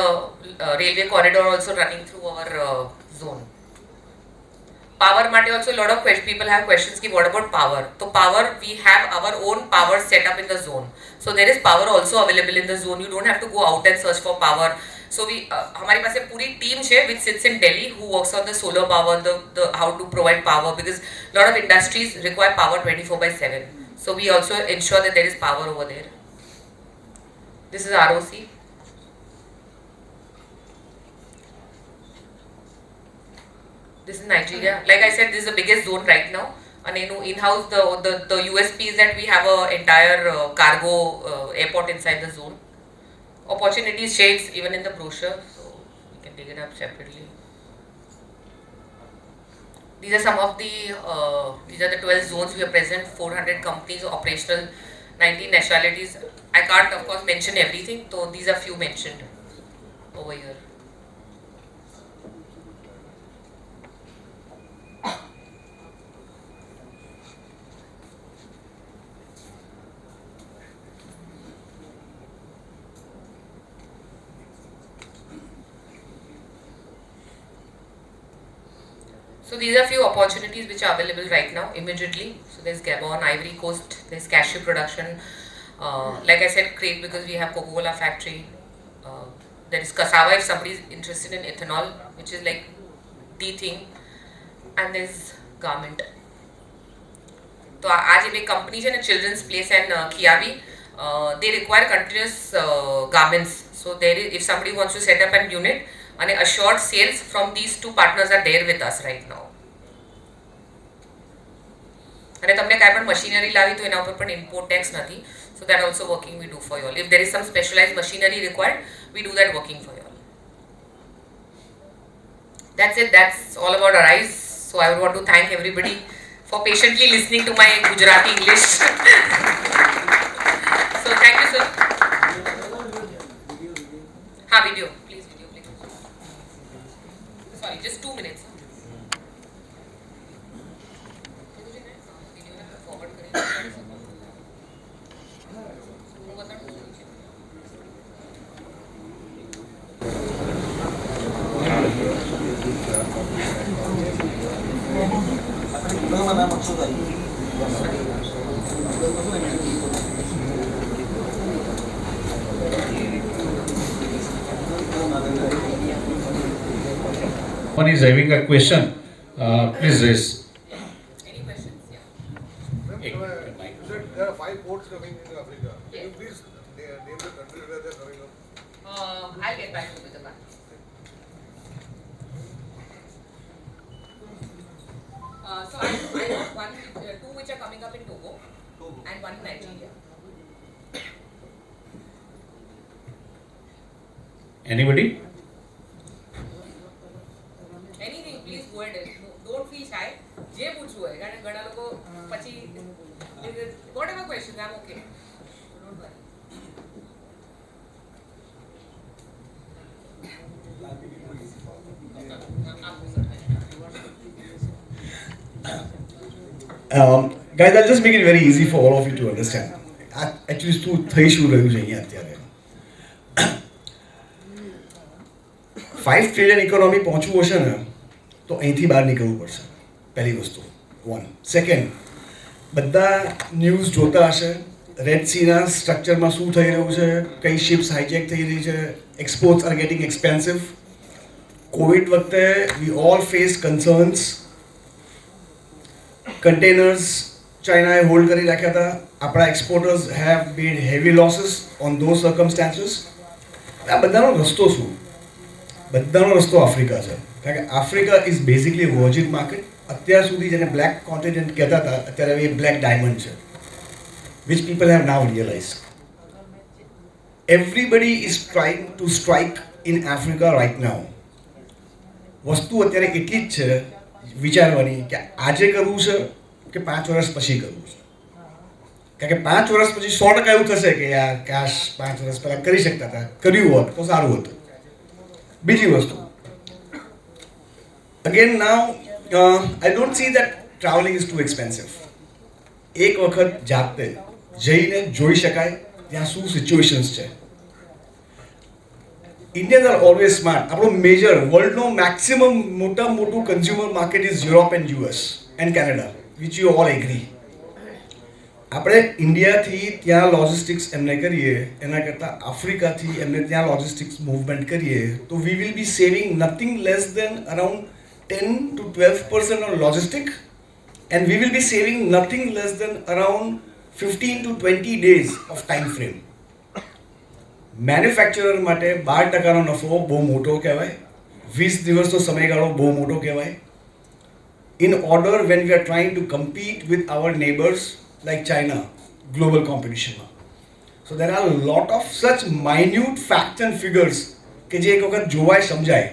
railway corridor also running through our zone. Power માટે also a lot of people have questions ki what about power? So power, we have our own power set up in the zone. So there is power also available in the zone. You don't have to go out and search for power. So we हमारे पास एक पूरी team है which sits in Delhi who works on the solar power, the how to provide power, because a lot of industries require power 24/7. So we also ensure that there is power over there. This is ROC. This is Nigeria. Like I said, this is the biggest zone right now. And in-house, the USP is that we have an entire cargo airport inside the zone. Opportunities shades even in the brochure, so we can take it up separately. These are some of the 12 zones we are present. 400 companies operational, 19 nationalities. I can't of course mention everything, so these are few mentioned over here. So these are few opportunities which are available right now immediately. So there's Gabon, Ivory Coast, there's cashew production. Like I said, crepe because we have Coca-Cola factory. There is cassava if somebody is interested in ethanol, which is like the thing. And there's garment. So आज एक company है ना Children's Place and Kiabi, they require continuous garments. So there is, if somebody wants to set up an unit, and assured sales from these 2 partners are there with us right now. અને તમને કાંઈ પણ મશીનરી લાવી તો એના ઉપર પણ import tax નથી. So that also working we do for you all. If there is some specialized machinery required, we do that working for you all. That's it. That's all about Arise. So I would want to thank everybody for patiently listening to my Gujarati English. So thank you, sir. Video. Please, video. Sorry, just 2 minutes. One is having a question. Please raise. Any questions? Yeah. There are 5 ports coming into Africa. Can you please name the countries where they are coming up? I'll get back to you with the map. So I have 2 which are coming up in Togo and 1 in Nigeria. Anybody? Anything, please go ahead. Don't feel shy. જે પૂછવું હોય Whatever questions, I'm okay. Guys, I'll just make it very easy for all of you to understand. Actually, થઈ શું રહ્યું છે અહીંયા અત્યારે 5 ટ્રિલિયન ઇકોનોમી પહોંચવું હશે ને તો અહીંથી બહાર નીકળવું પડશે. પહેલી વસ્તુ 1. સેકન્ડ, બધા ન્યૂઝ જોતા હશે રેડ સીના સ્ટ્રક્ચરમાં શું થઈ રહ્યું છે, કઈ શિપ્સ હાઈજેક થઈ રહી છે, exports are getting expensive. Covid વખતે we all face concerns. Containers ચાઇનાએ હોલ્ડ કરી રાખ્યા હતા. આપણા exporters have been heavy losses on those circumstances. આ બધાનો રસ્તો શું? બધાનો રસ્તો આફ્રિકા છે. કારણ કે Africa is basically virgin market. અત્યાર સુધી જેને બ્લેક કોન્ટિનેન્ટ કહેતા હતા અત્યારે એ બ્લેક ડાયમંડ છે, which people have now realise. Everybody is trying to strike in Africa right now. વસ્તુ અત્યારે એટલી જ છે વિચારવાની કે આજે કરવું છે કે 5 વર્ષ પછી કરવું છે. કારણ કે 5 વર્ષ પછી 100% એવું થશે કે યાર કાશ 5 વર્ષ પહેલાં કરી શકતા હતા, કર્યું હોત તો સારું હતું. બીજી વસ્તુ, again now I don't see that travelling is too expensive. એક વખત જાતે જઈને જોઈ શકાય ત્યાં શું સિચ્યુએશન્સ છે. Indians are always smart. આપણું મેજર વર્લ્ડનો મેક્સિમમ મોટું consumer market is Europe and US and Canada, which you all agree. આપણે ઇન્ડિયાથી ત્યાં લોજિસ્ટિક્સ એમને કરીએ એના કરતાં આફ્રિકાથી એમને ત્યાં લોજિસ્ટિક્સ મૂવમેન્ટ કરીએ તો we will be saving nothing less than around 10 to 12% on logistic, and we will be saving nothing less than around 15 to 20 days of time frame. Manufacturer માટે 12%નો નફો બહુ મોટો કહેવાય. 20 દિવસનો સમયગાળો બહુ મોટો કહેવાય. In order when we are trying to compete with our neighbors like China, global competition. So there are a lot of such minute facts and figures કે જે એક વખત જોવાય સમજાય.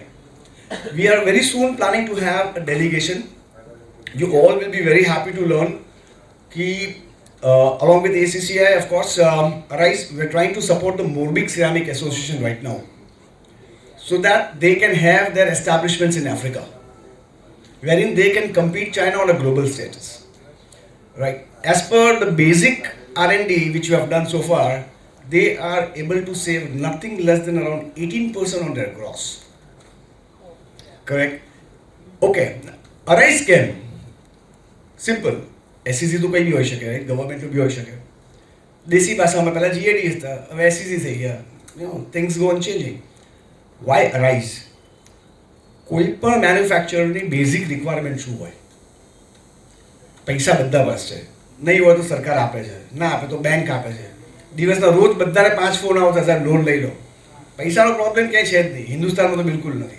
We are very soon planning to have a delegation. You all will be very happy to learn कि along with ACCI, of course, Arise, we are trying to support the Morbik Ceramic Association right now so that they can have their establishments in Africa, wherein they can compete China on a global status. Right? As per the basic R&D which we have done so far, they are able to save nothing less than around 18% on their gross. Correct? Okay. Arise can. Simple. SEC તો કંઈ બી હોઈ શકે, રાઈટ? ગવર્મેન્ટનું બી હોઈ શકે. દેશી ભાષામાં પહેલાં GAD હતા, હવે SEC થઈ ગયા. Things go on changing. Why arise? કોઈ પણ મેન્યુફેક્ચરની બેઝિક રિક્વાયરમેન્ટ શું હોય? પૈસા બધા પાસે છે, નહીં હોય તો સરકાર આપે છે, ના આપે તો બેંક આપે છે. દિવસના રોજ બધાને 5 ફોન આવતા સાહેબ લોન લઈ લો. પૈસાનો પ્રોબ્લેમ ક્યાંય છે જ નહીં, હિન્દુસ્તાનમાં તો બિલકુલ નથી.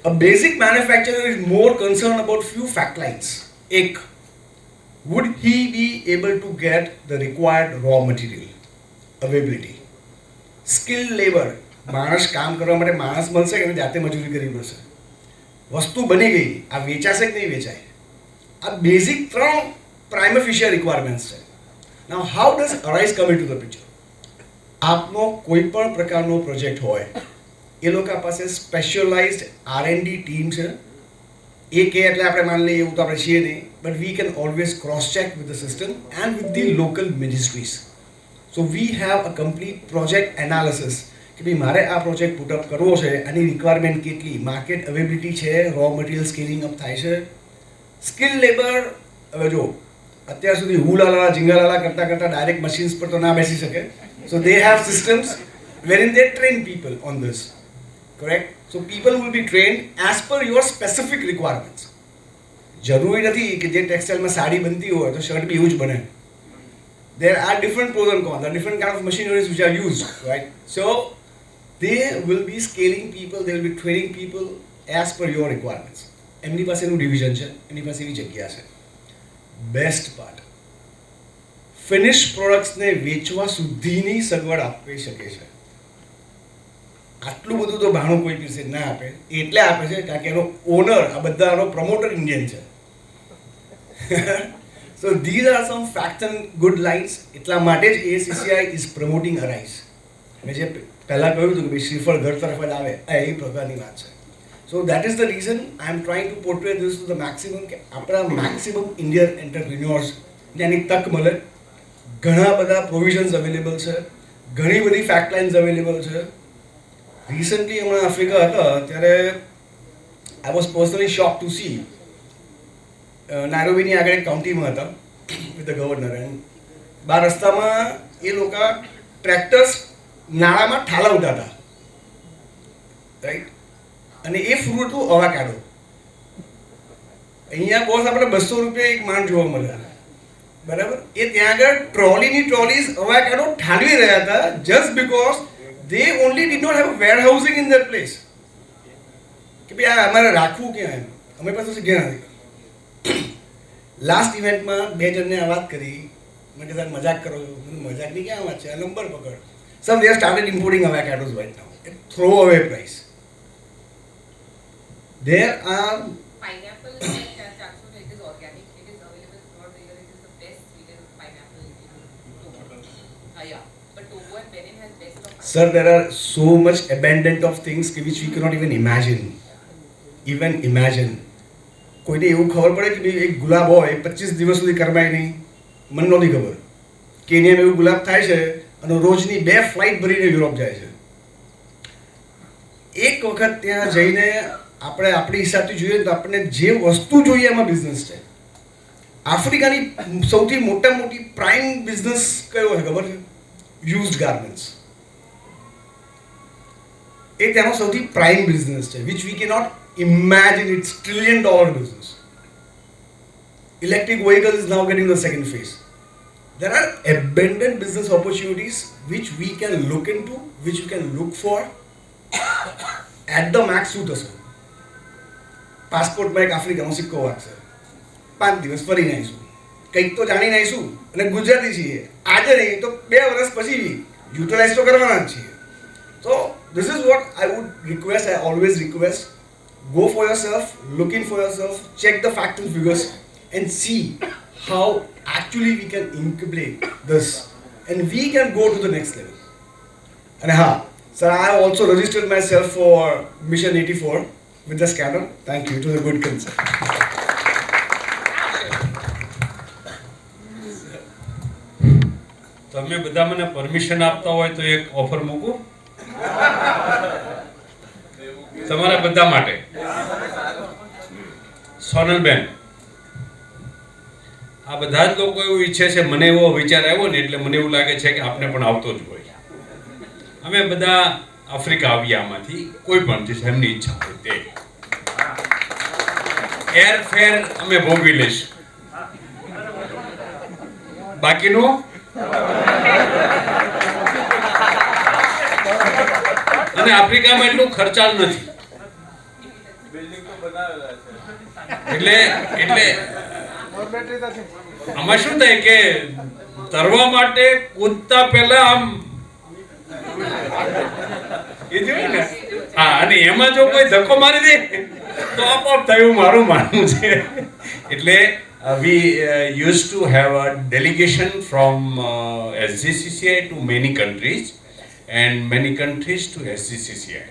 A basic manufacturer is more concerned about few fact lines. એક, would he be able to get the required raw material availability? Skilled labor, માણસ કામ કરવા માટે માણસ મળશે કે જાતે મજૂરી કરવી પડશે? વસ્તુ બની ગઈ, આ વેચાશે કે નહીં વેચાય? આ બેઝિક 3 પ્રાઇમરી ફિશિયર રિક્વાયરમેન્ટ્સ છે. Now how does arise come into the picture? આપનો કોઈ પણ પ્રકારનો પ્રોજેક્ટ હોય એ લોકો પાસે સ્પેશિયલાઇઝડ R&D ટીમ છે. એ કે એટલે આપણે માની લઈએ એવું તો આપણે છીએ નહીં, but we can always cross check with the system and with the local ministries. So we have a complete project analysis કે ભાઈ મારે આ પ્રોજેક્ટ પુટઅપ કરવો છે, આની રિક્વાયરમેન્ટ કેટલી, માર્કેટ અવેલેબિલિટી છે, રો મટીરિયલ સ્કેલિંગ અપ થાય છે, સ્કિલ લેબર. હવે જો અત્યાર સુધી હુલાલા ઝીંગાલાલા કરતાં ડાયરેક્ટ મશીન્સ પર તો ના બેસી શકે. So they have systems wherein they train people on this. Correct? So people will be trained as per your specific requirements. જરૂરી નથી કે જે ટેક્સટાઇલમાં સાડી બનતી હોય તો શર્ટ બી એવું જ બને. There are different pros and cons, there are different kind of machineries which are used, right? So they will be scaling people, they will be training people as per your requirements. એમની પાસે એનું ડિવિઝન છે, એમની પાસે એવી જગ્યા છે. બેસ્ટ પાર્ટ, ફિનિશ પ્રોડક્ટ્સને વેચવા સુધીની સગવડ આપી શકે છે. આટલું બધું તો ભાણું કોઈ પીરસે ના આપે, એટલે આપે છે કારણ કે એનો ઓનર, આ બધાનો પ્રમોટર ઇન્ડિયન છે. So these are some facts and good lines. એટલા માટે જ ACCI is promoting Arise. મેં જે પહેલાં કહ્યું હતું કે ભાઈ શ્રીફળ ઘર તરફ જ આવે આ એ પ્રકારની વાત છે. So that is the reason I am trying to portray this to the maximum કે આપણા maximum Indian entrepreneurs ને આની તક મળે. ઘણા બધા પ્રોવિઝન્સ અવેલેબલ છે, ઘણી બધી ફેક્ટ લાઇન્સ અવેલેબલ છે. રિસન્ટલી હમણાં આફ્રિકા હતા ત્યારે I was personally shock to see નાયરોબીની આગળ એક કાઉન્ટીમાં હતા વિથ ધ ગવર્નર એન્ડ બહાર રસ્તામાં એ લોકો ટ્રેક્ટર્સ નાળામાં ઠાલવતા હતા, રાઈટ. અને એ ફ્રૂટ હતું અવાકાડો. અહીંયા બોસ આપણે 200 રૂપિયા એક માણ જોવા મળે, બરાબર. એ ત્યાં આગળ ટ્રોલીની ટ્રોલીઝ અવાકાડો ઠાલવી રહ્યા હતા just because they only did not have warehousing in their place. કે ભાઈ આ અમારે રાખવું ક્યાં એમ, અમે પાસે જગ્યા નથી. લાસ્ટ ઇવેન્ટમાં 2 જણને આ વાત કરી, મેં કીધું મજાક કરો છો. મજાકની ક્યાં વાત છે, આ નંબર પકડ. સમ they have started importing avocados right now at throw away price. There are Pineapple, it is organic. It is available throughout the year. It is the best sweetened pineapple in Togo. Yeah, but Togo and Benin has best of pineapple. Sir, there are so much abundant of things which we cannot even imagine. કોઈને એવું ખબર પડે કે ભાઈ એક ગુલાબ હોય 25 દિવસ સુધી કરમાય નહીં, મને નહોતી ખબર. કેન્યામાં એવું ગુલાબ થાય છે અને રોજની 2 ફ્લાઇટ ભરીને યુરોપ જાય છે. એક વખત ત્યાં જઈને આપણે આપણી હિસાબથી જોઈએ તો આપણને જે વસ્તુ જોઈએ એમાં બિઝનેસ છે. આફ્રિકાની સૌથી મોટી પ્રાઇમ બિઝનેસ કયો છે ખબર છે? Used garments. એ ત્યાંનો સૌથી પ્રાઇમ બિઝનેસ છે which we cannot imagine. It's $1 trillion business. Electric vehicle is now getting the second phase. There are abundant business opportunities which we can look into, which we can look for at the max suit us. પાસપોર્ટમાં એક આફ્રિકાનો સિક્કો વાગશે, 5 દિવસ ફરીને આવીશું, કંઈક તો જાણીને આવીશું. અને ગુજરાતી છીએ, આજે નહીં તો 2 વર્ષ પછી યુટિલાઇઝ તો કરવાના જ છીએ. So this is what I would request, I always request. Go for yourself, look in for yourself, check the facts and figures and see how actually we can incubate this and we can go to the next level. And sir, I have also registered myself for Mission 84 with the scanner. Thank you, it was a good concern. તમે બધા મને પરમિશન આપતા હોય તો એક ઓફર મૂકું તમારા બધા માટે. સોનલબેન, આ બધા જ લોકો એવું ઈચ્છે છે, મને એવો વિચાર આવ્યો ને એટલે મને એવું લાગે છે કે આપને પણ આવતો જ હોય. અમે બધા આફ્રિકા આવ્યા આમાંથી, કોઈ પણ જે એમની ઈચ્છા હોય તે એરફેર અમે ભોગવી લઈશું, બાકીનું અને આફ્રિકામાં એટલું ખર્ચાળ નથી. એટલે આમાં શું થાય કે તરવા માટે કૂદતા પહેલા આમ એ જોયું ને, અને એમાં જો કોઈ ધક્કો મારી દે તો આપોઆપ થયું, મારું માનવું છે. એટલે we used to have a delegation from SGCCI to many countries and many countries to SGCCI.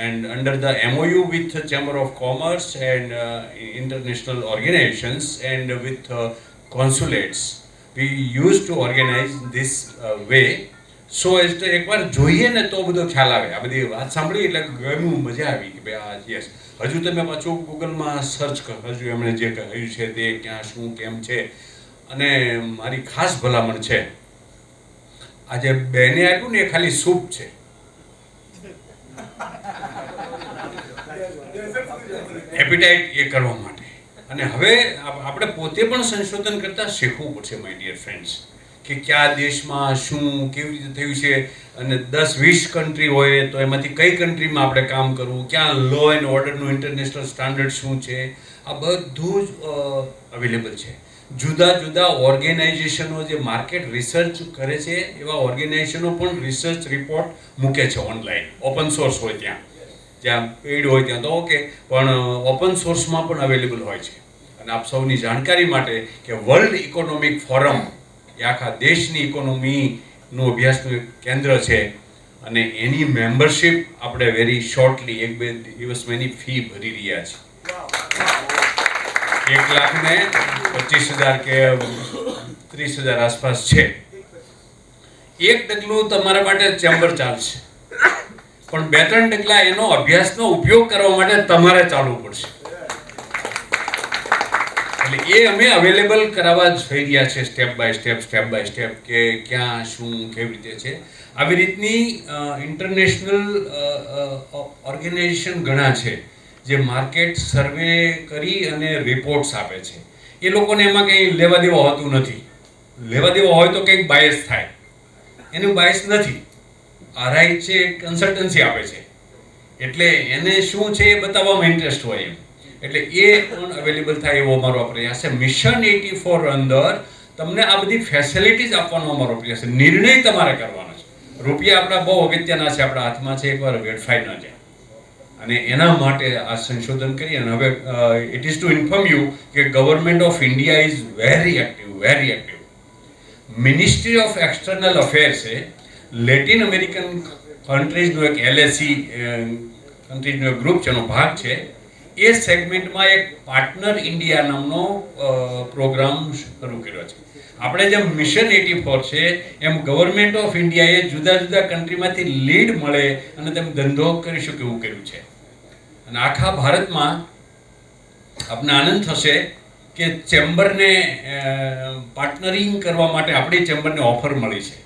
And under the MOU with the Chamber of Commerce and international organizations and with consulates, we used to organize this way. So as to એકવાર જોઈએ ને તો બધો ખ્યાલ આવે. આ બધી વાત સાંભળી એટલે ગમ્યું, મજા આવી કે ભાઈ આ યસ. હજુ તમે પાછું ગૂગલમાં સર્ચ કરો, હજુ એમણે જે કહ્યું છે તે ક્યાં શું કેમ છે. અને મારી ખાસ ભલામણ છે, આ જે બેને આપ્યું ને એ ખાલી સૂપ છે. એપિટાઇટ એ કરવા માટે. અને હવે આપણે પોતે પણ સંશોધન કરતા શીખવું પડશે માય ડિયર ફ્રેન્ડ્સ, કે કયા દેશમાં શું કેવી રીતે થયું છે. અને 10-20 કન્ટ્રી હોય તો એમાંથી કઈ કન્ટ્રીમાં આપણે કામ કરવું, ક્યાં લો એન્ડ ઓર્ડરનું ઇન્ટરનેશનલ સ્ટાન્ડર્ડ શું છે, આ બધું જ અવેલેબલ છે. જુદા જુદા ઓર્ગેનાઇઝેશનો જે માર્કેટ રિસર્ચ કરે છે એવા ઓર્ગેનાઇઝેશનો પણ રિસર્ચ રિપોર્ટ મૂકે છે ઓનલાઈન, ઓપન સોર્સ હોય ત્યાં, જ્યાં પેઇડ હોય ત્યાં તો ઓકે, પણ ઓપન સોર્સમાં પણ અવેલેબલ હોય છે. અને આપ સૌની જાણકારી માટે કે વર્લ્ડ ઇકોનોમિક ફોરમ એ આખા દેશની ઇકોનોમીનું અભ્યાસનું એક કેન્દ્ર છે અને એની મેમ્બરશિપ આપણે વેરી શોર્ટલી 1-2 દિવસમાં એની ફી ભરી રહ્યા છીએ. 1,25,000 કે 30,000 આસપાસ છે. એક ડગલું તમારા માટે ચેમ્બર ચાલશે, પણ 2-3 ડગલા એનો અભ્યાસનો ઉપયોગ કરવા માટે તમારે ચાલવું પડશે. એટલે એ અમે અવેલેબલ કરાવવા જઈ રહ્યા છે સ્ટેપ બાય સ્ટેપ કે ક્યાં શું કેવી રીતે છે. આવી રીતની ઇન્ટરનેશનલ ઓર્ગેનાઇઝેશન ઘણા છે જે માર્કેટ સર્વે કરી અને રિપોર્ટ્સ આપે છે. એ લોકોને એમાં કંઈ લેવા દેવા હોતું નથી. લેવા દેવા હોય તો કંઈક બાયસ થાય, એનું બાયસ નથી. આરઆઈ છે કન્સલ્ટન્સી આપે છે, એટલે એને શું છે એ બતાવવામાં ઇન્ટરેસ્ટ હોય એમ. એટલે એ પણ અવેલેબલ થાય એવો અમારો પ્રયાસ છે. મિશન 84 અંદર તમને આ બધી ફેસિલિટીઝ આપવાનો અમારો પ્રયાસ છે. નિર્ણય તમારે કરવાનો છે. રૂપિયા આપણા બહુ અગત્યના છે, આપણા હાથમાં છે, એકવાર વેડફાઈ ન જાય. અને એના માટે આ સંશોધન કરી અને હવે it is to inform you કે government of India is very active. Ministry of external અફેર્સે લેટિન અમેરિકન કન્ટ્રીઝનું એક LAC કન્ટ્રીઝનો એક ગ્રુપ છે, એનો ભાગ છે. એ સેગમેન્ટમાં એક પાર્ટનર ઇન્ડિયા નામનો પ્રોગ્રામ શરૂ કર્યો છે. આપણે જેમ મિશન 84 છે એમ ગવર્મેન્ટ ઓફ ઇન્ડિયાએ જુદા જુદા કન્ટ્રીમાંથી લીડ મળે અને તેમ ધંધો કરી શકે એવું કર્યું છે. અને આખા ભારતમાં આપને આનંદ થશે કે ચેમ્બરને પાર્ટનરિંગ કરવા માટે આપણી ચેમ્બરને ઓફર મળી છે.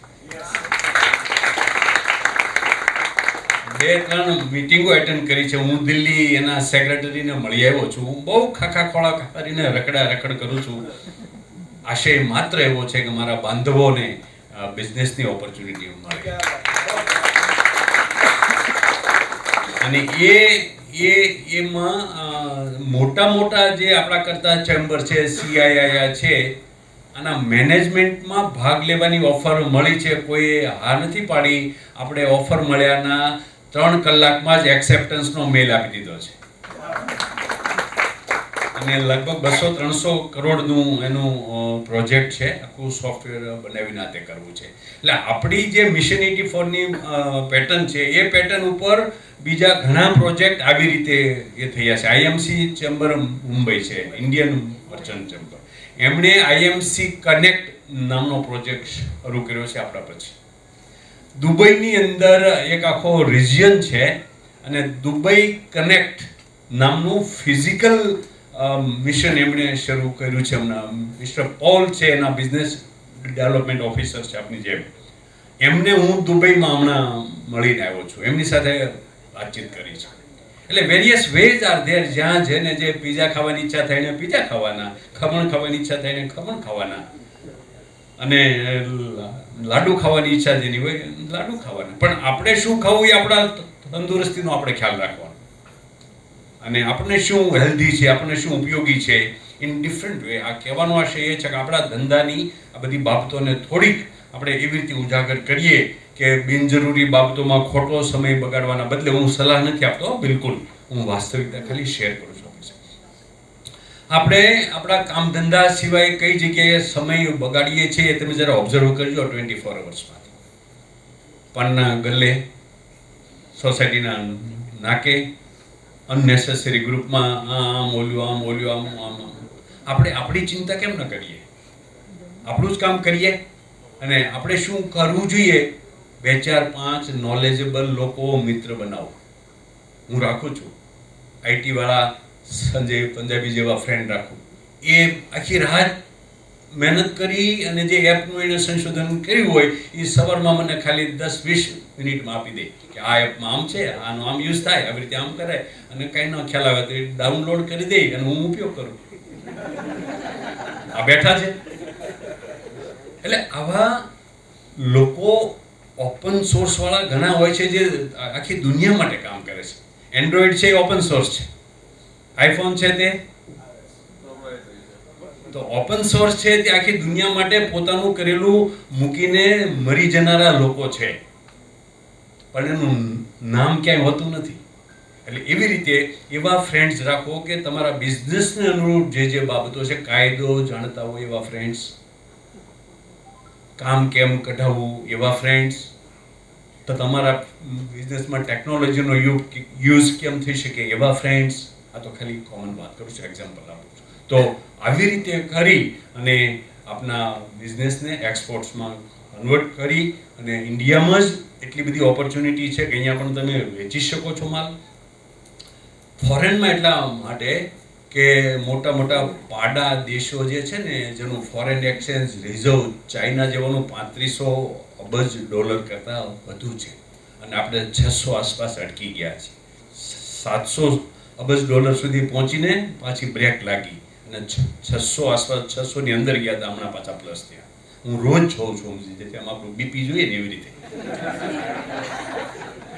2-3 મિટિંગો એટેન્ડ કરી છે. હું દિલ્હી એના સેક્રેટરીને મળી આવ્યો છું. હું બહુ ખાખા ખોળા કરીને રખડ કરું છું. આશય માત્ર એવો છે કે મારા બાંધવોને બિઝનેસની ઓપોર્ચ્યુનિટી મળે. અને એમાં મોટા જે આપણા કરતા ચેમ્બર છે, CII છે, આના મેનેજમેન્ટમાં ભાગ લેવાની ઓફર મળી છે. કોઈ હા નથી પાડી. આપણે ઓફર મળ્યાના 3 કલાકમાં જ એક્સેપ્ટન્સનો મેલ આપી દીધો છે. અને લગભગ 200-300 કરોડનું એનું પ્રોજેક્ટ છે. આખું સોફ્ટવેર બનાવીને આ તે કરવું છે. એટલે આપણી જે મિશન 84ની પેટર્ન છે એ પેટર્ન ઉપર બીજા ઘણા પ્રોજેક્ટ આવી રીતે એ થયા છે. IMC ચેમ્બર મુંબઈ છે, ઇન્ડિયન મર્ચન્ટ ચેમ્બર, એમણે IMC કનેક્ટ નામનો પ્રોજેક્ટ શરૂ કર્યો છે આપણા પછી. દુબઈની અંદર એક આખો રિજિયન છે અને દુબઈ કનેક્ટ નામનું ફિઝિકલ મિશન એમણે શરૂ કર્યું છે. હમણાં મિસ્ટર પોલ છે, એના બિઝનેસ ડેવલપમેન્ટ ઓફિસર છે આપની જેમ. એમને હું દુબઈમાં હમણાં મળીને આવ્યો છું, એમની સાથે વાતચીત કરી છે. એટલે વેરિયસ વેઝ આર ધેર. જ્યાં જેને જે પીઝા ખાવાની ઈચ્છા થાય ને પીઝા ખાવાના, ખમણ ખાવાની ઈચ્છા થાય ને ખમણ ખાવાના, અને લાડુ ખાવાની ઈચ્છા જેની હોય લાડુ ખાવાના. પણ આપણે શું ખાવું એ આપણા તંદુરસ્તીનો આપણે ખ્યાલ રાખવાનો, અને આપણે શું હેલ્ધી છે, આપણે શું ઉપયોગી છે, ઇન ડિફરન્ટ વે. આ કહેવાનો આશય એ છે કે આપણા ધંધાની આ બધી બાબતોને થોડીક આપણે એવી રીતે ઉજાગર કરીએ કે બિનજરૂરી બાબતોમાં ખોટો સમય બગાડવાના બદલે. હું સલાહ નથી આપતો, બિલકુલ, હું વાસ્તવિકતા ખાલી શેર કરું છું. આપણે આપણા કામ ધંધા સિવાય કઈ જગ્યાએ સમય બગાડીએ છીએ તમે જરા ઓબ્ઝર્વ કરજો. 24 અવર્સમાં પાનના ગલ્લે, સોસાયટીના નાકે, અનનેસેસરી ગ્રુપમાં આમ ઓલ્યું. આપણે આપણી ચિંતા કેમ ન કરીએ? આપણું જ કામ કરીએ. અને આપણે શું કરવું જોઈએ? 2-4-5 નોલેજેબલ લોકો મિત્ર બનાવો. હું રાખું છું. IT વાળા સંજય પંજાબી જેવા ફ્રેન્ડ રાખું. એ આખી રાત મહેનત કરી અને જે એપનું એને સંશોધન કર્યું હોય એ સવારમાં મને ખાલી 10-20 મિનિટમાં આપી દે કે આ એપમાં આમ છે, આનો આમ યુઝ થાય, આવી રીતે આમ કરાય, અને કંઈ ન ખ્યાલ આવે તો એ ડાઉનલોડ કરી દે અને હું ઉપયોગ કરું. આ બેઠા છે. એટલે આવા લોકો ઓપન સોર્સ વાળા ઘણા હોય છે જે આખી દુનિયા માટે કામ કરે છે. એન્ડ્રોઈડ છે એ ઓપન સોર્સ છે, આઈફોન છે તે તો ઓપન સોર્સ છે. તે આખી દુનિયા માટે પોતાનું કરેલું મૂકીને મરી જનારા લોકો છે, પણ એનું નામ ક્યાંય હોતું નથી. એટલે એવી રીતે એવા ફ્રેન્ડ્સ રાખો કે તમારા બિઝનેસને અનુરૂપ જે બાબતો છે કાયદો જાણતા હોય એવા ફ્રેન્ડ્સ, કામ કેમ કઢાવવું એવા ફ્રેન્ડ્સ, તો તમારા બિઝનેસમાં ટેકનોલોજીનો યુઝ કેમ થઈ શકે એવા ફ્રેન્ડ્સ. આ તો ખાલી કોમન વાત કરું છું, એક્ઝામ્પલ આપું છું. તો આવી રીતે કરી અને આપના બિઝનેસને એક્સપોર્ટ્સમાં કન્વર્ટ કરી અને ઇન્ડિયામાં જ એટલી બધી ઓપોર્ચ્યુનિટી છે કે અહીંયા પણ તમે વેચી શકો છો માલ. ફોરેનમાં એટલા માટે કે મોટા મોટા પાડા દેશો જે છે ને જેનું ફોરેન એક્સચેન્જ રિઝર્વ ચાઇના જેવાનું 3500 અબજ ડોલર કરતાં વધુ છે અને આપણે 600 આસપાસ અટકી ગયા છીએ. 700 અબજ ડોલર સુધી પહોંચીને પાછી બ્રેક લાગી અને 600 આસપાસ 600 ની અંદર ગયા હતા, હમણાં પાછા પ્લસ થયા. હું રોજ જોઉં છું જેથી આમ આપણું બીપી જોઈએ ને એવી રીતે.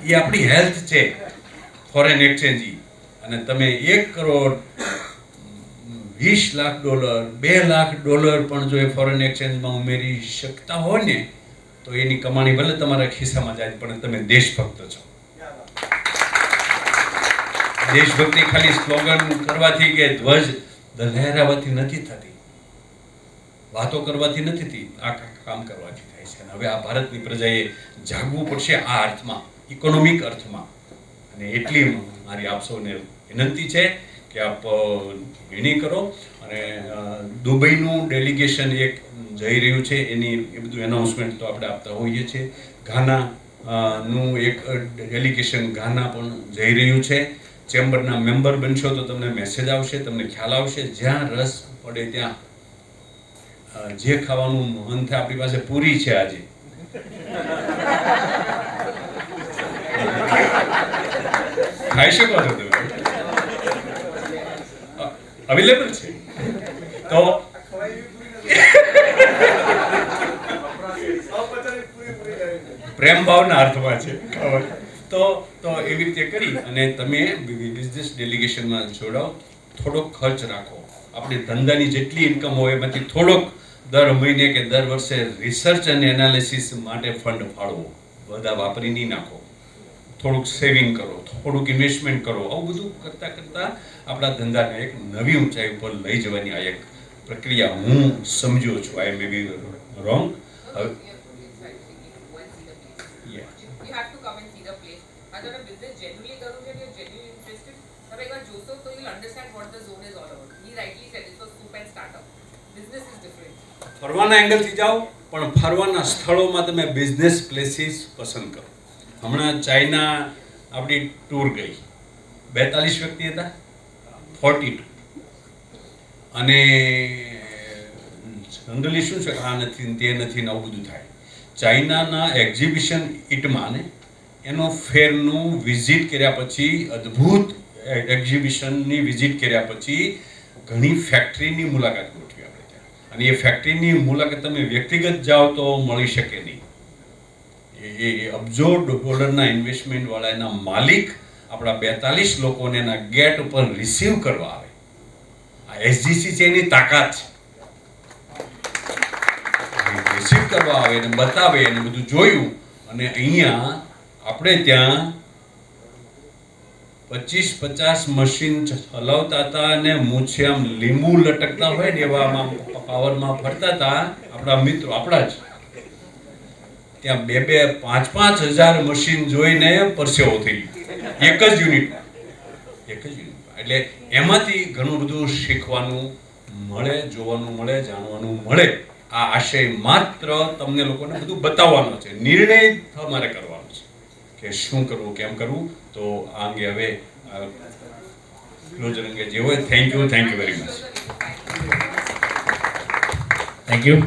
એ આપણી હેલ્થ છે ફોરેન એક્સચેન્જ. અને તમે 1 કરોડ 20 લાખ ડોલર 2 લાખ ડોલર પણ જો એ ફોરેન એક્સચેન્જમાં ઉમેરી શકતા હોય ને તો એની કમાણી ભલે તમારા ખિસ્સામાં જાય પણ તમે દેશભક્ત છો. દેશભક્તિ ખાલી સ્લોગન કરવાથી કે ધ્વજ લહેરાવાથી નથી થતી, વાતો કરવાથી નથી થતી, આ કામ કરવાથી થાય છે. અને હવે આ ભારતની પ્રજાએ જાગવું પડશે આ અર્થમાં, ઇકોનોમિક અર્થમાં. અને એટલી મારી આપ સૌને વિનંતી છે કે આપ નિર્ણય કરો. અને દુબઈનું ડેલિગેશન એક જઈ રહ્યું છે, એની એ બધું એનાઉન્સમેન્ટ તો આપણે આપતા હોઈએ છીએ. ઘાના નું એક ડેલિગેશન ઘાના પણ જઈ રહ્યું છે. ચેમ્બરના મેમ્બર બનશો તો તમને મેસેજ આવશે, તમને ખ્યાલ આવશે. જ્યાં રસ પડે ત્યાં જે ખાવાનું મન થાય. આપણી પાસે પૂરી છે આજે, ખાઈ શકો છો તમે, અવેલેબલ છે. તો પ્રેમ ભાવના અર્થમાં છે. તો એવી રીતે કરી અને તમે બિઝનેસ ડેલિગેશનમાં જોડાઓ. થોડોક ખર્ચ રાખો. આપણી ધંધાની જેટલી ઇન્કમ હોય એમાંથી થોડોક દર મહિને કે દર વર્ષે રિસર્ચ અને એનાલિસિસ માટે ફંડ ફાળવો. બધા વાપરી નહીં નાખો. થોડુંક સેવિંગ કરો, થોડુંક ઇન્વેસ્ટમેન્ટ કરો. આવું બધું કરતાં કરતાં આપણા ધંધાને એક નવી ઊંચાઈ ઉપર લઈ જવાની આ એક પ્રક્રિયા હું સમજ્યો છું. આઈ મે બી wrong. You have to come and see the place. Other a business genuinely કરવું છે, you're genuinely interested. તમે એકવાર જોશો તો you'll understand what the zone is all about. He rightly said it's a soup and startup. Business is different. ફરવાના એંગલથી જાઓ પણ ફરવાના સ્થળોમાં તમે બિઝનેસ પ્લેસીસ પસંદ કરો. હમણાં ચાઇના આપણી ટૂર ગઈ, 42 વ્યક્તિ હતા, 42. અને જનરલી શું છે, આ નથી તે નથી ને આવું બધું થાય. ચાઇનાના એક્ઝિબિશન ઇટમાં ને એનો ફેરનું વિઝિટ કર્યા પછી, અદ્ભુત એક્ઝિબિશનની વિઝિટ કર્યા પછી ઘણી ફેક્ટરીની મુલાકાત ગોઠવી આપણે ત્યાં. અને એ ફેક્ટરીની મુલાકાત તમે વ્યક્તિગત જાઓ તો મળી શકે નહીં. એ અબજો ડોલરના ઇન્વેસ્ટમેન્ટવાળા એના માલિક આપણા 42 લોકોને એના ગેટ ઉપર રિસીવ કરવા આવે. આ એસજીસી છે એની તાકાત છે. રિસીવ કરવા આવે અને બતાવે અને બધું જોયું. અને અહીંયા આપણે ત્યાં 25-50 મશીન હલાવતા હતા અને મૂછે આમ લીંબુ લટકતા હોય ને એવામાં પાવરમાં ફરતા હતા આપણા મિત્રો, આપણા જ. ત્યાં 2-5 હજાર મશીન જોઈને પરસેવો થઈ ગયો એક જ યુનિટમાં. એટલે એમાંથી ઘણું બધું શીખવાનું મળે, જોવાનું મળે, જાણવાનું મળે. આ આશય માત્ર તમને લોકોને બધું બતાવવાનો છે. નિર્ણય તમારે કરવાનો છે કે શું કરવું, કેમ કરવું. તો આ અંગે હવે ક્લોઝર અંગે જે હોય. Thank you very much. Thank you.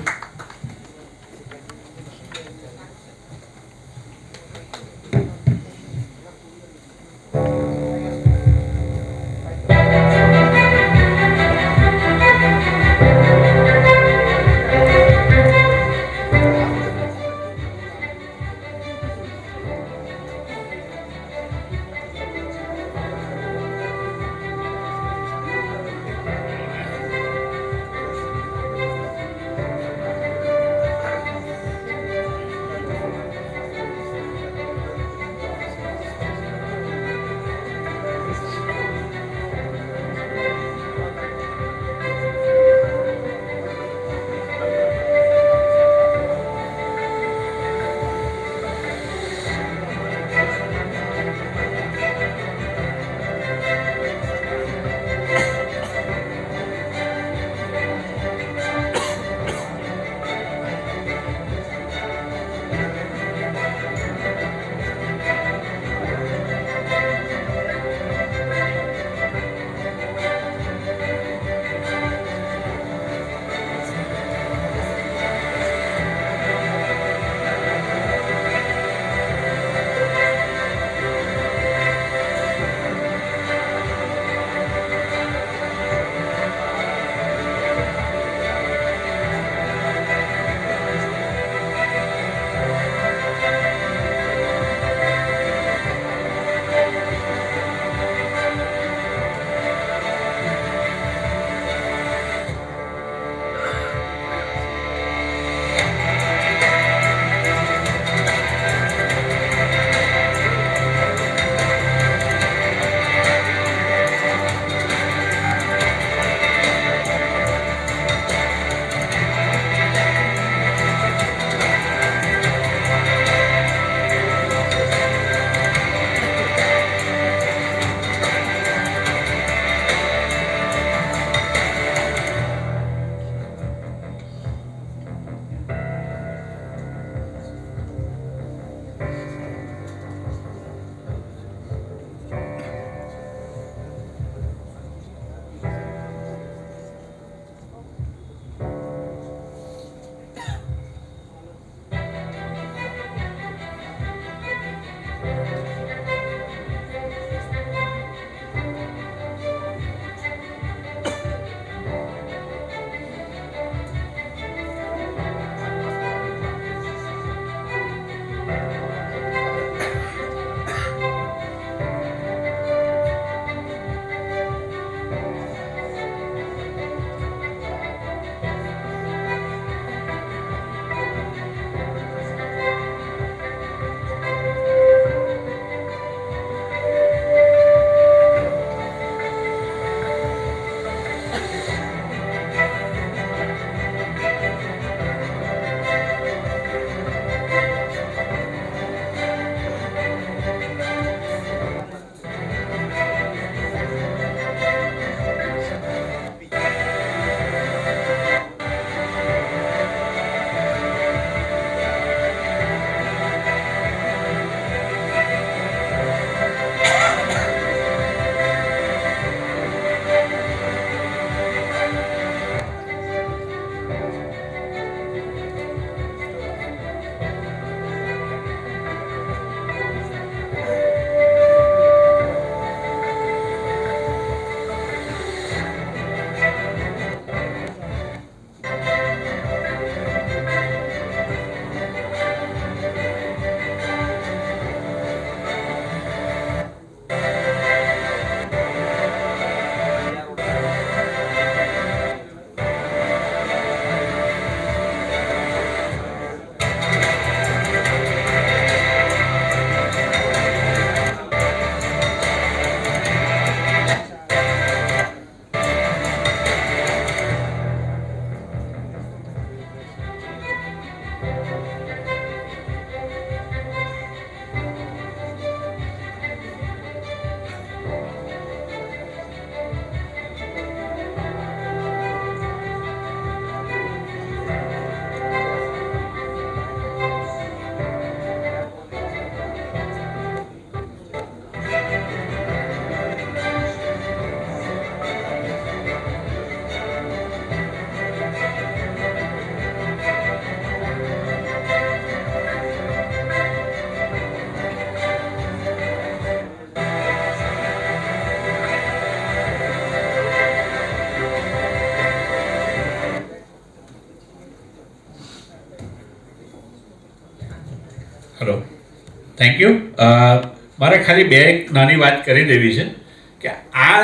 Hello, thank you. મારે ખાલી બે એક નાની વાત કરી દેવી છે કે આ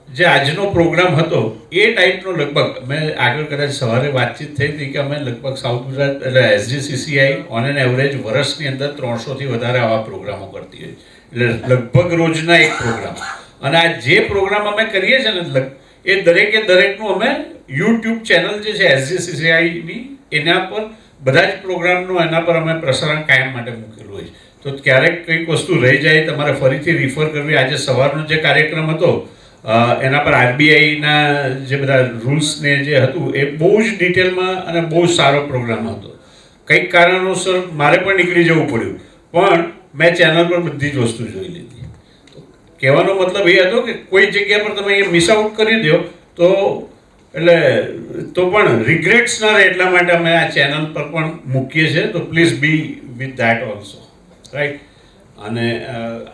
જે આજનો પ્રોગ્રામ હતો એ ટાઈપનો લગભગ મેં આગળ કદાચ સવારે વાતચીત થઈ હતી કે અમે લગભગ સાઉથ ગુજરાત એટલે SGCCI ઓન એન એવરેજ વર્ષની અંદર 300થી વધારે આવા પ્રોગ્રામો કરતી હોય, એટલે લગભગ રોજના એક પ્રોગ્રામ. અને આ જે પ્રોગ્રામ અમે કરીએ છીએ ને એ દરેકનું અમે યુટ્યુબ ચેનલ જે છે SGCCIની એના પર બધા જ પ્રોગ્રામનું એના પર અમે પ્રસારણ કાયમ માટે મૂકેલું હોય છે. તો ક્યારેક કંઈક વસ્તુ રહી જાય તમારે ફરીથી રિફર કરવી. આજે સવારનો જે કાર્યક્રમ હતો એના પર RBIના જે બધા રૂલ્સ ને જે હતું એ બહુ જ ડિટેલમાં અને બહુ જ સારો પ્રોગ્રામ હતો. કંઈક કારણોસર મારે પણ નીકળી જવું પડ્યું, પણ મેં ચેનલ પર બધી જ વસ્તુ જોઈ લીધી. કહેવાનો મતલબ એ હતો કે કોઈ જગ્યા પર તમે એ મિસ આઉટ કરી દો તો પણ રિગ્રેટ્સ ના રહે એટલા માટે અમે આ ચેનલ પર પણ મૂકીએ છીએ. તો please be with that also, right. અને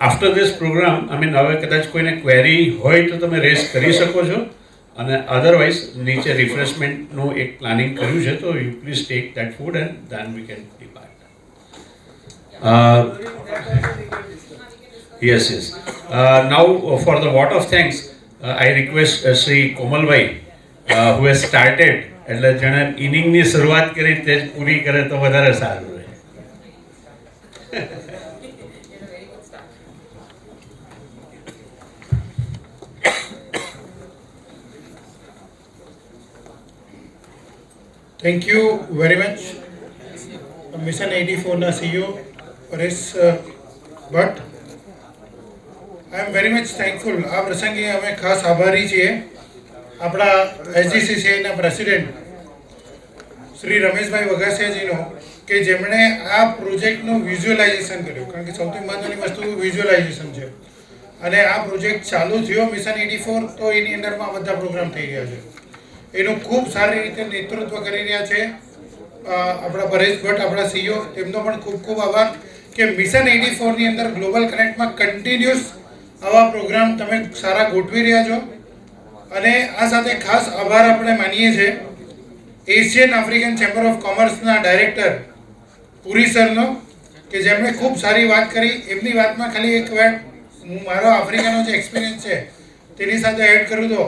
આફ્ટર ધીસ પ્રોગ્રામ હવે કદાચ કોઈને ક્વેરી હોય તો તમે રેઝ કરી શકો છો, અને અધરવાઇઝ નીચે રિફ્રેશમેન્ટનું એક પ્લાનિંગ કર્યું છે, તો you please take that food and then we can depart. Yes. Now, for the vote of thanks, I request Sri Komalbhai, who has started, એટલે જેણે ઇનિંગની શરૂઆત કરી તે જ પૂરી કરે તો વધારે સારું રહે. Thank you very much, Mission 84 ના CEO Paresh Bhatt. I am very much thankful. આ પ્રસંગે અમે ખાસ આભારી છીએ આપણા SGCCI ના પ્રેસિડેન્ટ શ્રી રમેશભાઈ વઘાસિયાજીનો, કે જેમણે આ પ્રોજેક્ટનું વિઝ્યુઅલાઇઝેશન કર્યું. કારણ કે સૌથી મહત્ત્વની વસ્તુ વિઝ્યુઅલાઇઝેશન છે, અને આ પ્રોજેક્ટ ચાલુ થયો મિશન 84 તો એની અંદરમાં બધા પ્રોગ્રામ થઈ રહ્યા છે. એનું ખૂબ સારી રીતે નેતૃત્વ કરી રહ્યા છે આપણા પરેશ ભટ્ટ, આપણા CEO. તેમનો પણ ખૂબ ખૂબ આભાર કે મિશન 84 ની અંદર ગ્લોબલ કનેક્ટમાં કન્ટિન્યુઅસ આવા પ્રોગ્રામ તમે સારા ગોઠવી રહ્યા છો. અને આ સાથે ખાસ આભાર આપણે માનીએ છીએ એશિયન આફ્રિકન ચેમ્બર ઓફ કોમર્સના ડાયરેક્ટર પુરી સરનો, કે જેમણે ખૂબ સારી વાત કરી. એમની વાતમાં ખાલી એક વાર હું મારો આફ્રિકાનો જે એક્સપિરિયન્સ છે તેની સાથે એડ કરું તો,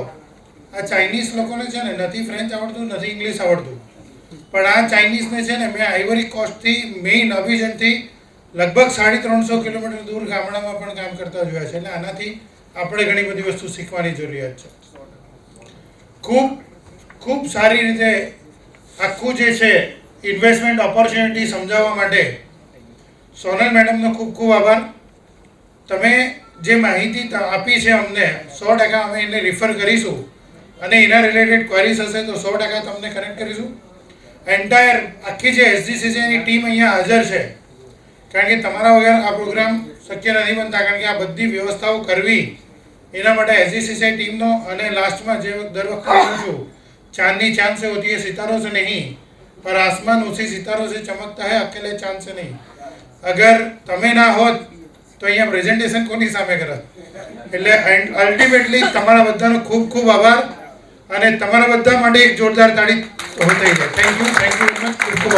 આ ચાઇનીઝ લોકોને છે ને નથી ફ્રેન્ચ આવડતું, નથી ઇંગ્લિશ આવડતું, પણ આ ચાઇનીઝને છે ને મેં આઇવરી કોસ્ટથી મેઇન અભિજનથી લગભગ 350 કિલોમીટર દૂર ગામડામાં પણ કામ કરતા જોયા છે. એટલે આનાથી આપણે ઘણી બધી વસ્તુ શીખવાની જરૂરિયાત છે. ખૂબ સારી રીતે આખું જે છે ઇન્વેસ્ટમેન્ટ ઓપોર્ચ્યુનિટી સમજાવવા માટે સોનલ મેડમનો ખૂબ આભાર. તમે જે માહિતી આપી છે અમને 100% અમે એને રિફર કરીશું, અને એના રિલેટેડ ક્વેરીઝ હશે તો 100% તમને કનેક્ટ કરીશું. એન્ટાયર આખી જે SGCCIની ટીમ અહીંયા હાજર છે, કારણ કે તમારા વગર આ પ્રોગ્રામ શક્ય નથી બનતા. કારણ કે આ બધી વ્યવસ્થાઓ કરવી એના માટે SGCCI ટીમનો, અને લાસ્ટમાં જે દર વખતે કહું છું, ચાંદની ચાંદ સે હોતી है सितारों से नहीं, पर आसमान उसी सितारों से चमकता है, अकेले चांद से नहीं. अगर તમે ના હોત તો અહીંયા પ્રેઝન્ટેશન કોની સામે કરત. એટલે અલ્ટિમેટલી તમારા બધાનો ખૂબ આભાર, અને તમારા બધા માટે એક જોરદાર તાળી થઈ જાય. Thank you very much. ખૂબ